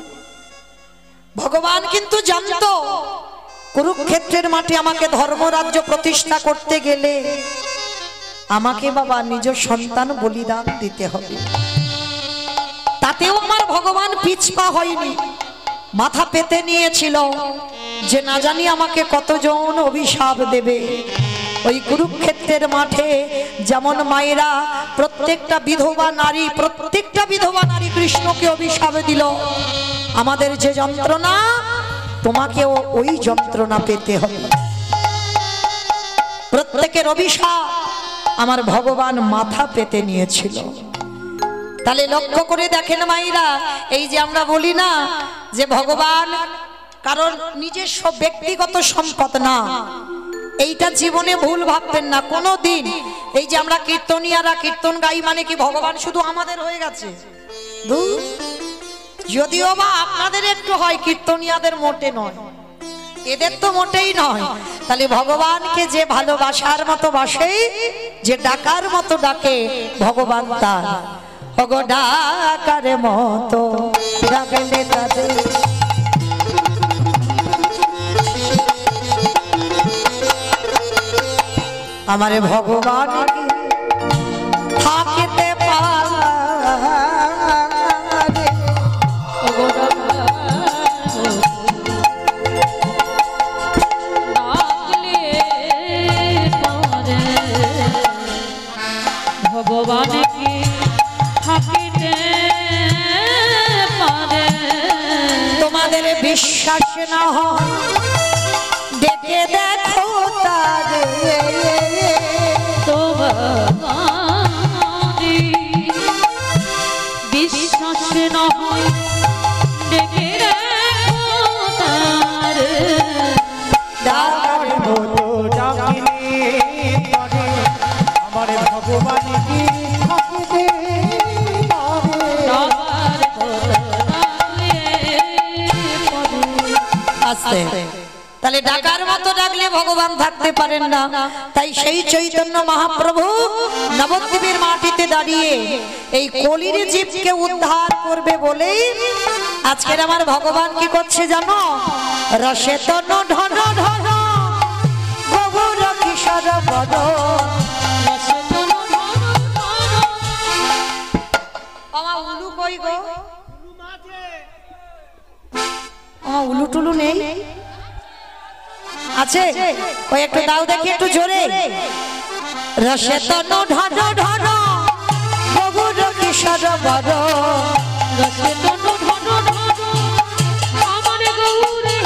ভগবান কিন্তু জানতো কুরুক্ষেত্রের মাঠে আমাকে ধর্মরাজ্য প্রতিষ্ঠা করতে গেলে আমাকে বাবা নিজ সন্তান বলিদান দিতে হবে। তাতেও আমার ভগবান পিছপা হয়নি, মাথা পেতে নিয়েছিল যে না জানি আমাকে কতজন অভিশাপ দেবে। ওই কুরুক্ষেত্রের মাঠে যেমন মায়েরা প্রত্যেকটা বিধবা নারী কৃষ্ণকে অভিশাপ দিল, আমাদের যে যন্ত্রণা তোমাকেও ওই যন্ত্রণা পেতে হবে। প্রত্যেকের অভিশাপ আমার ভগবান মাথা পেতে নিয়েছিল। তাহলে লক্ষ্য করে দেখেন মায়েরা, এই যে আমরা বলি না যে ভগবান কারণ নিজস্ব ব্যক্তিগত সম্পদ না, এইটা জীবনে ভুল ভাববেন না কোনো দিন। এই যে আমরা কীর্তনিয়ারা কীর্তন গাই মানে কি ভগবান শুধু আমাদের হয়ে গেছে? যদিও বা আপনাদের একটু হয়, কীর্তনিয়াদের মোটে নয়, এদের তো মোটেই নয়। তাহলে ভগবানকে যে ভালোবাসার মতো বাসে, যে ডাকার মতো ডাকে, ভগবান তার ওগো ডাকার মতো ডাকলে তাদের আমার ভগবান থাকিতে পারে। ভগবান কি থাকিতে পারে? তোমাদের বিশ্বাস না হয় ডেকে দেখো তারে, বিশ্বাস না হয় ডেকে দেখো তারে। ডাকার মতো ডাকিলে পরে আমার ভগবান কি থাকিতে পারে। আসতে তাহলে ডাকার মতো ডাকলে ভগবান থাকতে পারেন না। তাই সেই চৈতন্য মহাপ্রভু নবদ্বীপের মাটিতে দাঁড়িয়ে এই কলির জীবকে উদ্ধার করবে বলেই আজকের আমার ভগবান কি করছে জানো? রসে তন ঢন ঢন গৌর কিশোর বদ। উলু কই গো? উলু টুলু নেই? আছে? ওই একটু দাও দেখি একটু জোরে। রসে তন ঢন ঢন গৌর কিশোর বদ। রসে তন ঢন ঢন আমার গৌরে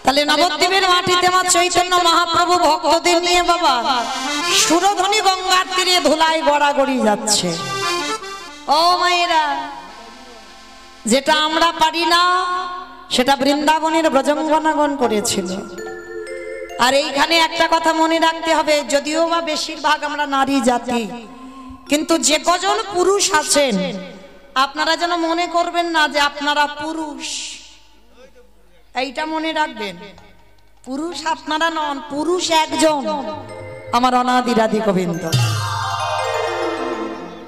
তাহলে নবদ্বীপের মাটিতে আমার চৈতন্য মহাপ্রভু ভক্তদের নিয়ে বাবা সুরধ্বনি গঙ্গার তীরে ধুলায় গড়াগড়ি যাচ্ছে। ও মায়েরা, যেটা আমরা পারি না সেটা বৃন্দাবনের ব্রজঙ্গনাগণ করেছিল। আর এইখানে একটা কথা মনে রাখতে হবে, যদিও বা বেশিরভাগ আমরা নারী জাতি, কিন্তু যে কজন পুরুষ আছেন আপনারা যেন মনে করবেন না যে আপনারা পুরুষ। এইটা মনে রাখবেন, পুরুষ আপনারা নন, পুরুষ একজন আমার অনাদিরাদি গোবিন্দ।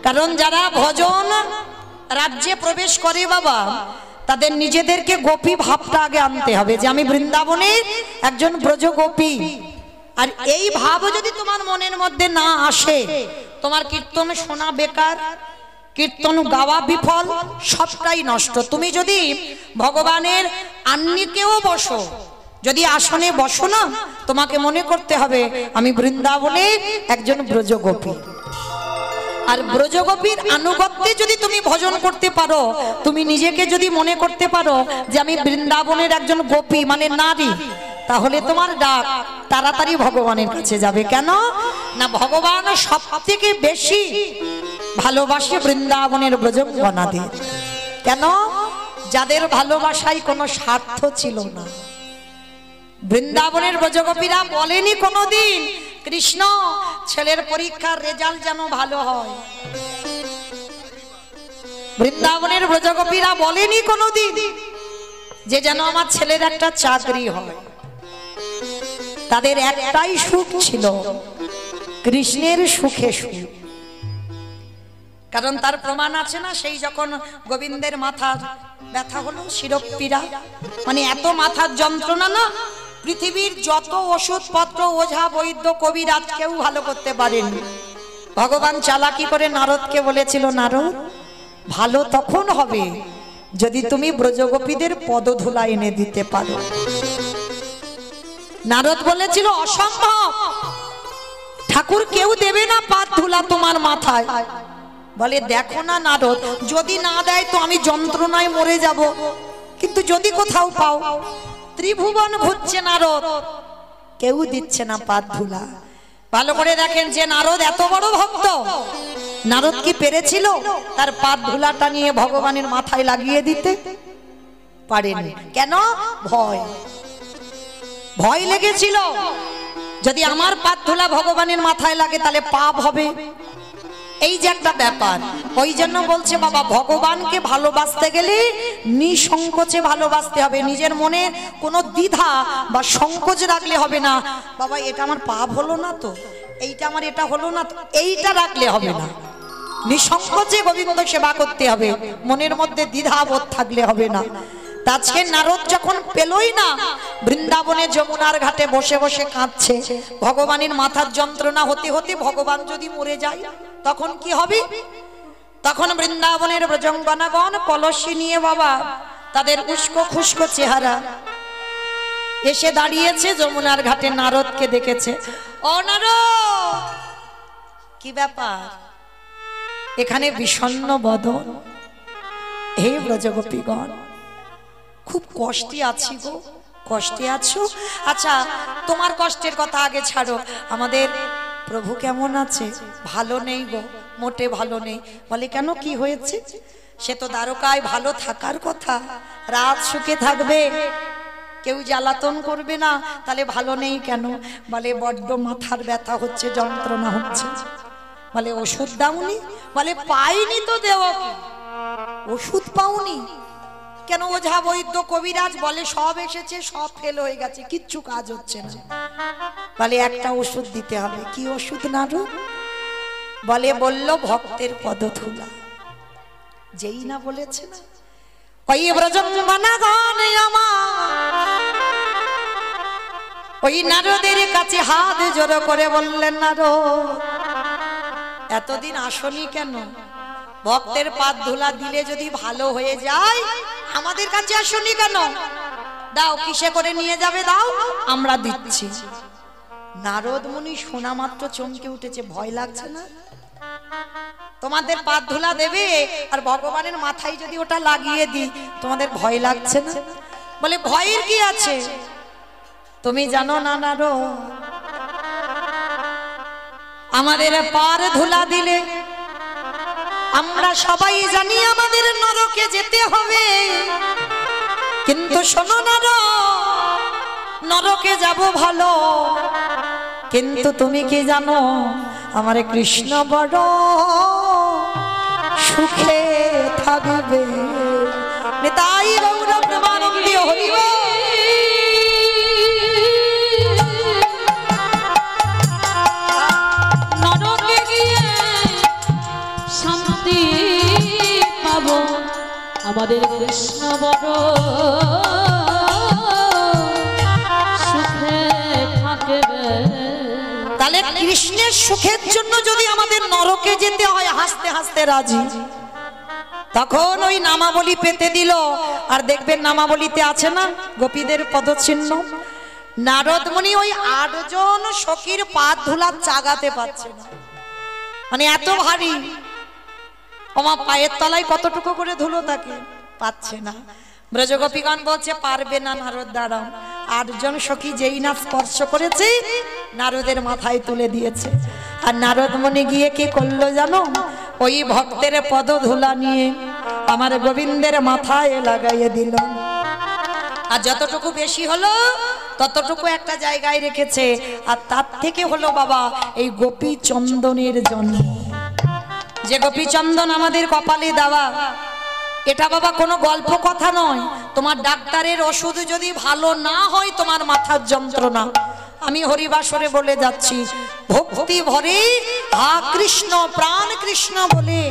কারণ যারা ভজন রাজ্যে প্রবেশ করে বাবা, তাদের নিজেদেরকে গোপী ভাবটা আগে আনতে হবে যে আমি বৃন্দাবনের একজন ব্রজ গোপী। আর এই ভাব যদি তোমার মনের মধ্যে না আসে, তোমার কীর্তন শোনা বেকার, কীর্তন গাওয়া বিফল, সবটাই নষ্ট। তুমি যদি ভগবানের আন্নিকেও বসো, যদি আসনে বসো না, তোমাকে মনে করতে হবে আমি বৃন্দাবনের একজন ব্রজগোপী। আর ব্রজগোপীর আনুগত্যে যদি তুমি ভজন করতে পারো, তুমি নিজেকে যদি মনে করতে পারো যে আমি বৃন্দাবনের একজন গোপী মানে নারী, তাহলে তোমার ডাক তাড়াতাড়ি ভগবানের কাছে যাবে। কেন না, ভগবান সব থেকে বেশি ভালোবাসে বৃন্দাবনের ব্রজঙ্গনাদের। কেন? যাদের ভালোবাসায় কোনো স্বার্থ ছিল না। বৃন্দাবনের ব্রজগোপীরা বলেনি কোনোদিন কৃষ্ণ ছেলের পরীক্ষার রেজাল্ট যেন ভালো হয়। বৃন্দাবনের ব্রজগোপীরা বলেনি কোনোদিন যে যেন আমার ছেলের একটা চাকরি হয়। তাদের একটাই সুখ ছিল, কৃষ্ণের সুখে সুখ। কারণ তার প্রমাণ আছে না, সেই যখন গোবিন্দের মাথার ব্যথা হলো, শিরোপীড়া মানে এত মাথার যন্ত্রণা না, পৃথিবীর যত ওষুধপত্র ওঝা বৈদ্য কবিরাজ কেউ ভালো করতে পারেনি। ভগবান চালাকি করে নারদকে বলেছিল, নারদ ভালো তখন হবে যদি তুমি ব্রজগোপীদের পদধূলা এনে দিতে পারো। নারদ বলেছিল অসম্ভব, ঠাকুর কেউ দেবে না পাদ ধুলা তোমার মাথায়। বলে দেখো না নারদ, যদি না দেয় তো আমি যন্ত্রণায় মরে যাব, কিন্তু যদি কোথাও পাও। ত্রিভুবন ঘুরছে নারদ, কেউ দিচ্ছে না পাদ ধুলা। ভালো করে দেখেন যে নারদ এত বড় ভক্ত, নারদ কি পেরেছিল তার পাদ ধুলাটা নিয়ে ভগবানের মাথায় লাগিয়ে দিতে? পারেনি। কেন? ভয়, ভয় লেগেছিল। যদি আমার পাদ ধুলা ভগবানের মাথায় লাগে তাহলে পাপ হবে, এই যে একটা ব্যাপার, ওই জন্য বলছে বাবা ভগবানকে ভালোবাসতে গেলে নিঃসংকোচে ভালোবাসতে হবে। নিজের মনে কোনো দ্বিধা বা সংকোচ রাখলে হবে না। বাবা এটা আমার পাপ হলো না তো, এইটা আমার এটা হলো না তো, এইটা রাখলে হবে না। নিঃসংকোচে গোবিন্দ সেবা করতে হবে, মনের মধ্যে দ্বিধাবোধ থাকলে হবে না। আজকে নারদ যখন পেলই না, বৃন্দাবনে যমুনার ঘাটে বসে বসে কাঁদছে, ভগবানের মাথার যন্ত্রণা হতে হতে ভগবান যদি মরে যায় তখন কি হবে? তখন বৃন্দাবনের ব্রজঙ্গনাগণ কলসি নিয়ে বাবা তাদের উস্কো খুস্কো চেহারা এসে দাঁড়িয়েছে যমুনার ঘাটে, নারদকে দেখেছে। ও নারদ, কি ব্যাপার এখানে বিষণ্ণ বদন? হে ব্রজগোপীগণ, খুব কষ্টে আছি গো। কষ্টে আছো? আচ্ছা তোমার কষ্টের কথা আগে ছাড়ো, আমাদের প্রভু কেমন আছে? ভালো নেই গো, মোটে ভালো নেই। বলে কেন, কি হয়েছে? সে তো দ্বারকায় ভালো থাকার কথা, রাত সুখে থাকবে, কেউ জ্বালাতন করবে না, তাহলে ভালো নেই কেন? বলে বড্ড মাথার ব্যথা হচ্ছে, যন্ত্রণা হচ্ছে। বলে ওষুধ দাওনি? বলে পাইনি তো, দেও কি? ওষুধ পাওনি কেন? ওঝা বৈদ্য কবিরাজ বলে সব এসেছে, সব ফেল হয়ে গেছে, কিচ্ছু কাজ হচ্ছে না। বলে একটা ওষুধ দিতে হবে। কি ওষুধ নারদ? বলে বলল ভক্তের পদধূলা। যেই না বলেছে না, ওই ব্রজঙ্গনাগণ আমার ওই নারদের কাছে হাত জোড়ো করে বললেন, নারদ এতদিন আসনি কেন? ভক্তের পাদ ধুলা দিলে যদি ভালো হয়ে যায়, আমাদের কাছে আসনি কেন? দাও, কিসে করে নিয়ে যাবে দাও, আমরা দিচ্ছি। নারদ মুনি শোনা মাত্র চমকে উঠেছে। ভয় লাগছে না? তোমাদের পাদ ধুলা দেবে আর ভগবানের মাথায় যদি ওটা লাগিয়ে দিই, তোমাদের ভয় লাগছে না? বলে ভয়ের কি আছে? তুমি জানো না নারদ, আমাদের পার ধুলা দিলে আমরা সবাই জানি আমাদের নরকে যেতে হবে, কিন্তু শোনো নারদ, নরকে যাব ভালো, কিন্তু তুমি কি জানো আমার কৃষ্ণ বড় সুখে থাকবে। নিতাই গৌর প্রেমানন্দে হরি বল। নরকে গিয়ে শান্তি পাবো, আমাদের কৃষ্ণ বড় সুখে থাকবে। তাহলে কৃষ্ণের সুখের জন্য যদি আমাদের নরকে যেতে হয়, হাসতে হাসতে রাজি। তখন ওই নামাবলী পেতে দিল। আর দেখবেন নামাবলীতে আছে না গোপীদের পদচিহ্ন। নারদ মুনি ওই 8 জন সখীর পাদ ধুলা চাগাতে পারছে না, মানে এত ভারী। আমার পায়ের তলায় কতটুকু করে ধুলো থাকে, পাচ্ছে না। ব্রজগোপীগণ বলছে পারবে না নারদ, দাঁড়াও। 8 জন সখী যেই না স্পর্শ করেছে, নারদের মাথায় তুলে দিয়েছে। আর নারদ মুনি গিয়ে কি করলো জানো? ওই ভক্তের পদ ধুলা নিয়ে আমার গোবিন্দের মাথায় লাগাইয়ে দিল। আর যতটুকু বেশি হলো ততটুকু একটা জায়গায় রেখেছে। আর তার থেকে হলো বাবা এই গোপী চন্দনের জন্য। যে গোপী চন্দন আমাদের কপালে দেওয়া, এটা বাবা কোনো গল্প কথা নয়। তোমার ডাক্তারের ওষুধ যদি ভালো না হয়, তোমার মাথার যন্ত্রণা, আমি হরিবাসরে বলে যাচ্ছি, ভক্তি ভরে হা কৃষ্ণ প্রাণ কৃষ্ণ বলে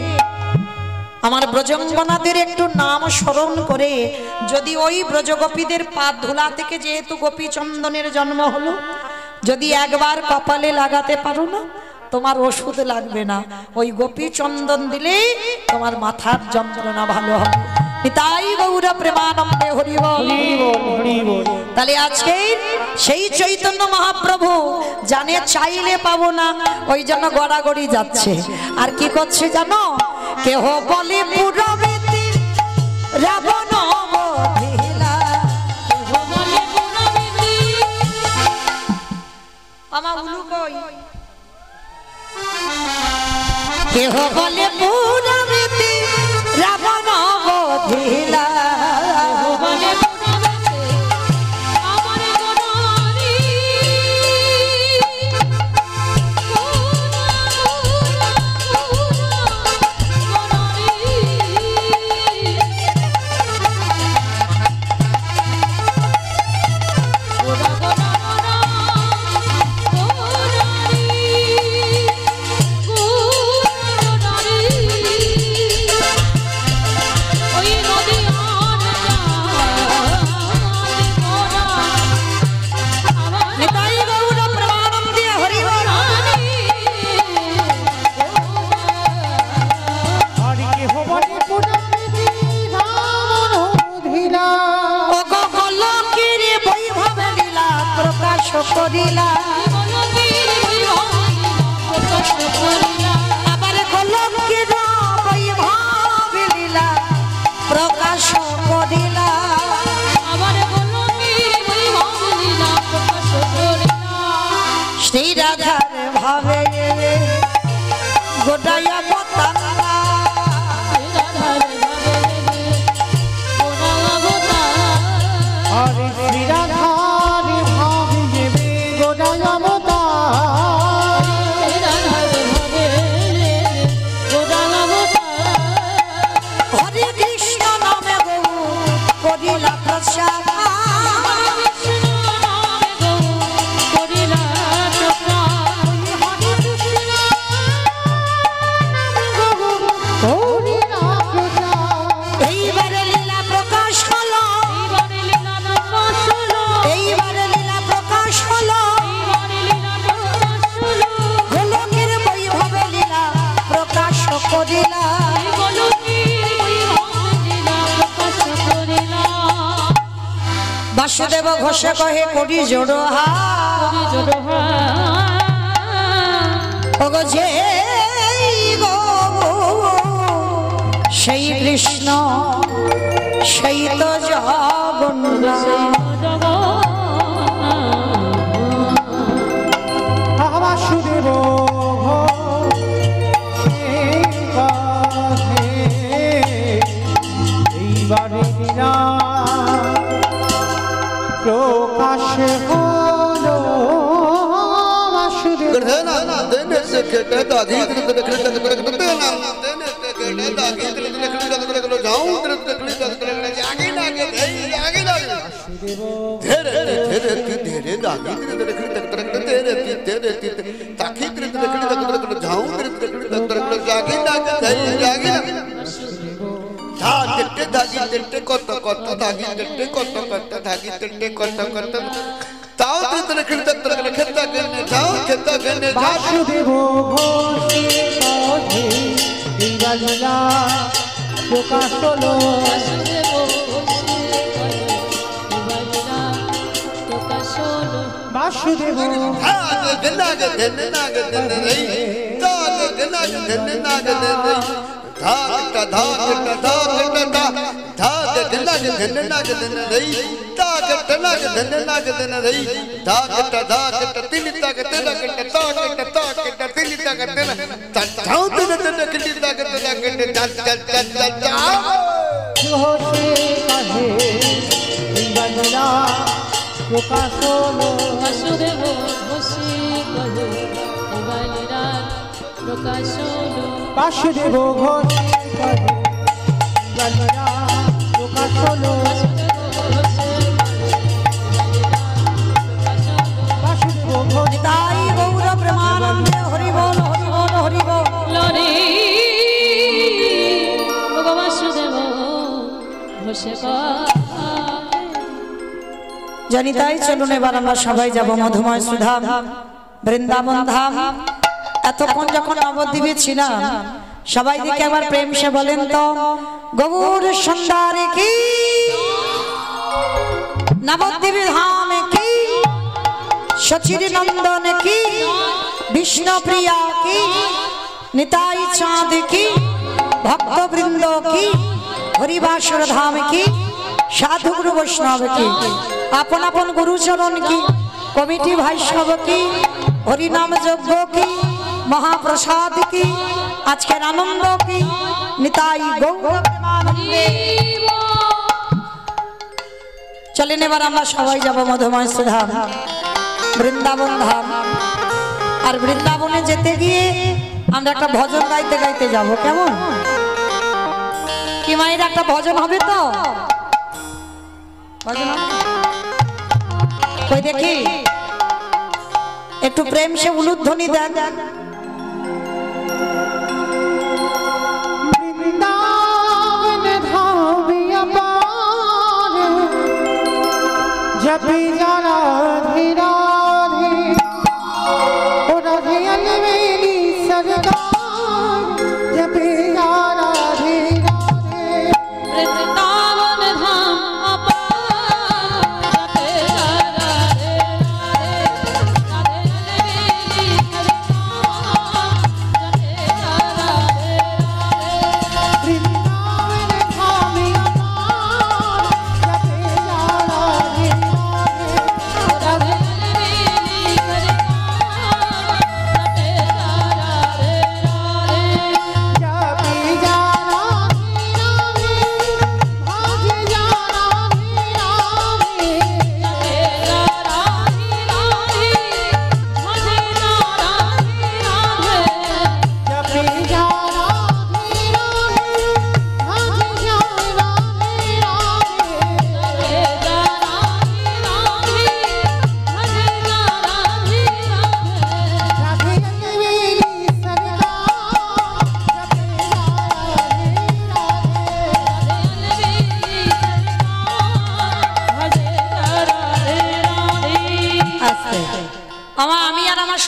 আমার ব্রজঙ্গনাদের একটু নাম স্মরণ করে যদি ওই ব্রজগোপীদের পাদ ধুলা থেকে যেহেতু গোপী চন্দনের জন্ম হলো, যদি একবার কপালে লাগাতে পারো না, তোমার ওষুধ লাগবে না। ওই গোপী চন্দন দিলে তোমার মাথার যন্ত্রণা ভালো হবে। তাই গৌর প্রেমানন্দে হরি বল। তাহলে আজকে সেই চৈতন্য মহাপ্রভু জানে চাইলে পাবো না, ওই জন্য গড়াগড়ি যাচ্ছে। আর কি করছে জানো? কেহ বলে পুরবেতি রাবণ বধিলা, আমার উলু কই? কেহ বলে পুরবেতি রাবণ বধিলা, করিলা গোলকের বৈভব প্রকাশ করিলা আবার গোলকের বৈভব লীলা প্রকাশ করিলা আবার গোলকের বৈভব লীলা প্রকাশ করিলা শ্রী রাধার ভাবে গোটাইয়া বতালা রাধার ভাবে গোড়া গোটা হরে শ্রী রাধার ভাবে নেবে গোড়ায় অবতার রাধার ভাবে গোড়া গোটা হরে কৃষ্ণ নামে গৌ করিলা প্রসাদ এইবারে লীলা প্রকাশ হলো এইবারে লীলা প্রকাশ হলো গোলকের বৈভবে লীলা প্রকাশ করিলা বাসুদেব ঘোষে কহে করি জোড়ো হাগো যে গো সেই কৃষ্ণ সেই তো জগন্নাথ বাসুদেব এইবারে লীলা প্রকাশ হলো বাসুদেব বাসুদেব ঘোষে পথে এইবার লীলা প্রকাশ হলো বাসুদেব ঘোষে কাহে এইবার লীলা প্রকাশ হলো বাসুদেব ঘোষে কহে বালিরা প্রকাশ হলো বাসুদেব ঘোষে কাহে এইবার লীলা প্রকাশ হলো বাসুদেব ঘোষে তাই গৌর প্রেমানন্দে হরি বল হরি বল হরি বল লরে বাসুদেব ঘোষে জানি তাই চলুন এবার আমরা সবাই যাব মধুময় সুধাম বৃন্দাবন ধাম এতক্ষণ যখন নবদ্বীপে ছিলাম সবাই দিকে আবার প্রেম সে বলেন তো গৌর সুন্দরে কি নবদ্বীপ ধাম কি সচির নন্দন কি বিষ্ণু প্রিয়া কি নিতাই চাঁদ কি ভক্ত বৃন্দ কি হরিবাসর ধাম কি সাধু গুরু বৈষ্ণব কি আপন আপন গুরুচরণ কি কমিটি ভাইষ্ণব কি হরিনাম যজ্ঞ কি মহাপ্রসাদ কি আজকের আনন্দ কি নিতাই গৌর প্রেমানন্দে চলেন এবার আমরা সবাই যাব মধুময় সুধাম বৃন্দাবন ধাম আর বৃন্দাবনে যেতে গিয়ে আমরা একটা ভজন গাইতে গাইতে যাব কেমন কি মায়ের একটা ভজন হবে তো ভজন হবে কই দেখি একটু প্রেম সে উলুধ্বনি দেন বৃন্দাবন ধামে আবার জপি যারা ধীরা ও রাধে আলমেরি সরদার জপি যারা ধীরা বৃন্দাবন ধাম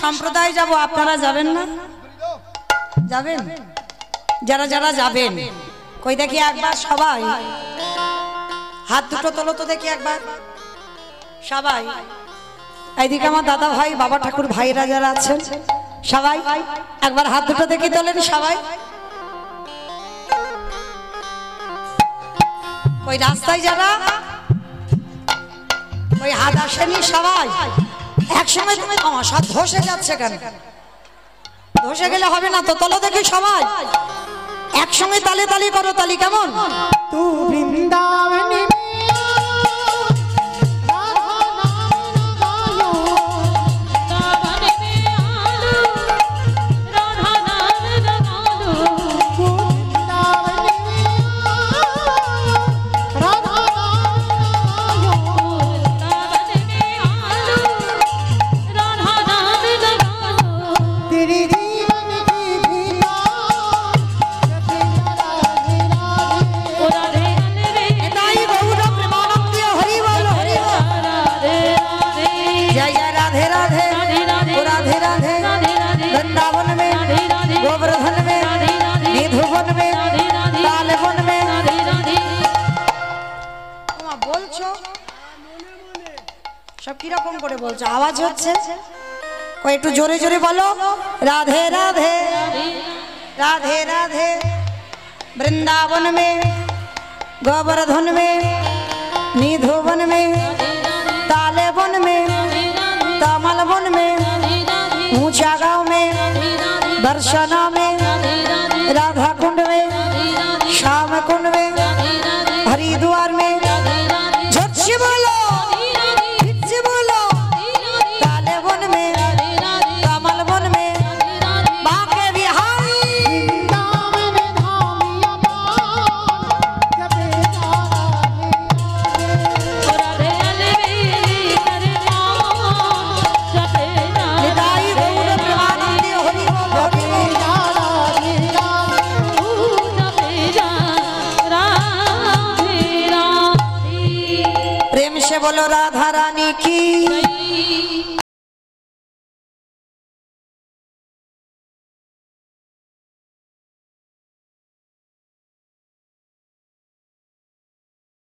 সম্প্রদায় যাব, আপনারা যাবেন না? যাবেন? যারা যারা যাবেন কই দেখি একবার সবাই হাত দুটো তোলো তো দেখি একবার সবাই। এইদিকে আমার দাদা ভাই বাবা ঠাকুর ভাইরা যারা আছেন সবাই একবার হাত দুটো দেখি তোলেন সবাই। ওই রাস্তায় যারা ওই হাত আসেনি সবাই একসঙ্গে। সব ধসে যাচ্ছে কেন? ধসে গেলে হবে না তো, তোলো দেখি সবাই একসঙ্গে তালে তালি করো, তালি কেমন? तू वृंदावन में সব কিরকম করে বলছো? আওয়াজ হচ্ছে একটু জোরে জোরে বলো। রাধে রাধে রাধে রাধে वृंदावन में गोवर्धन में निधुवन में ताले वन में तामल वन में ऊंचा गांव में दर्शना में राधा कुंड में श्याम कुंड में हरिद्वार में झट से बोलो बोलो ताले वन में कमल वन में बाके बिहारी प्रेम से बोलो राधा रानी की।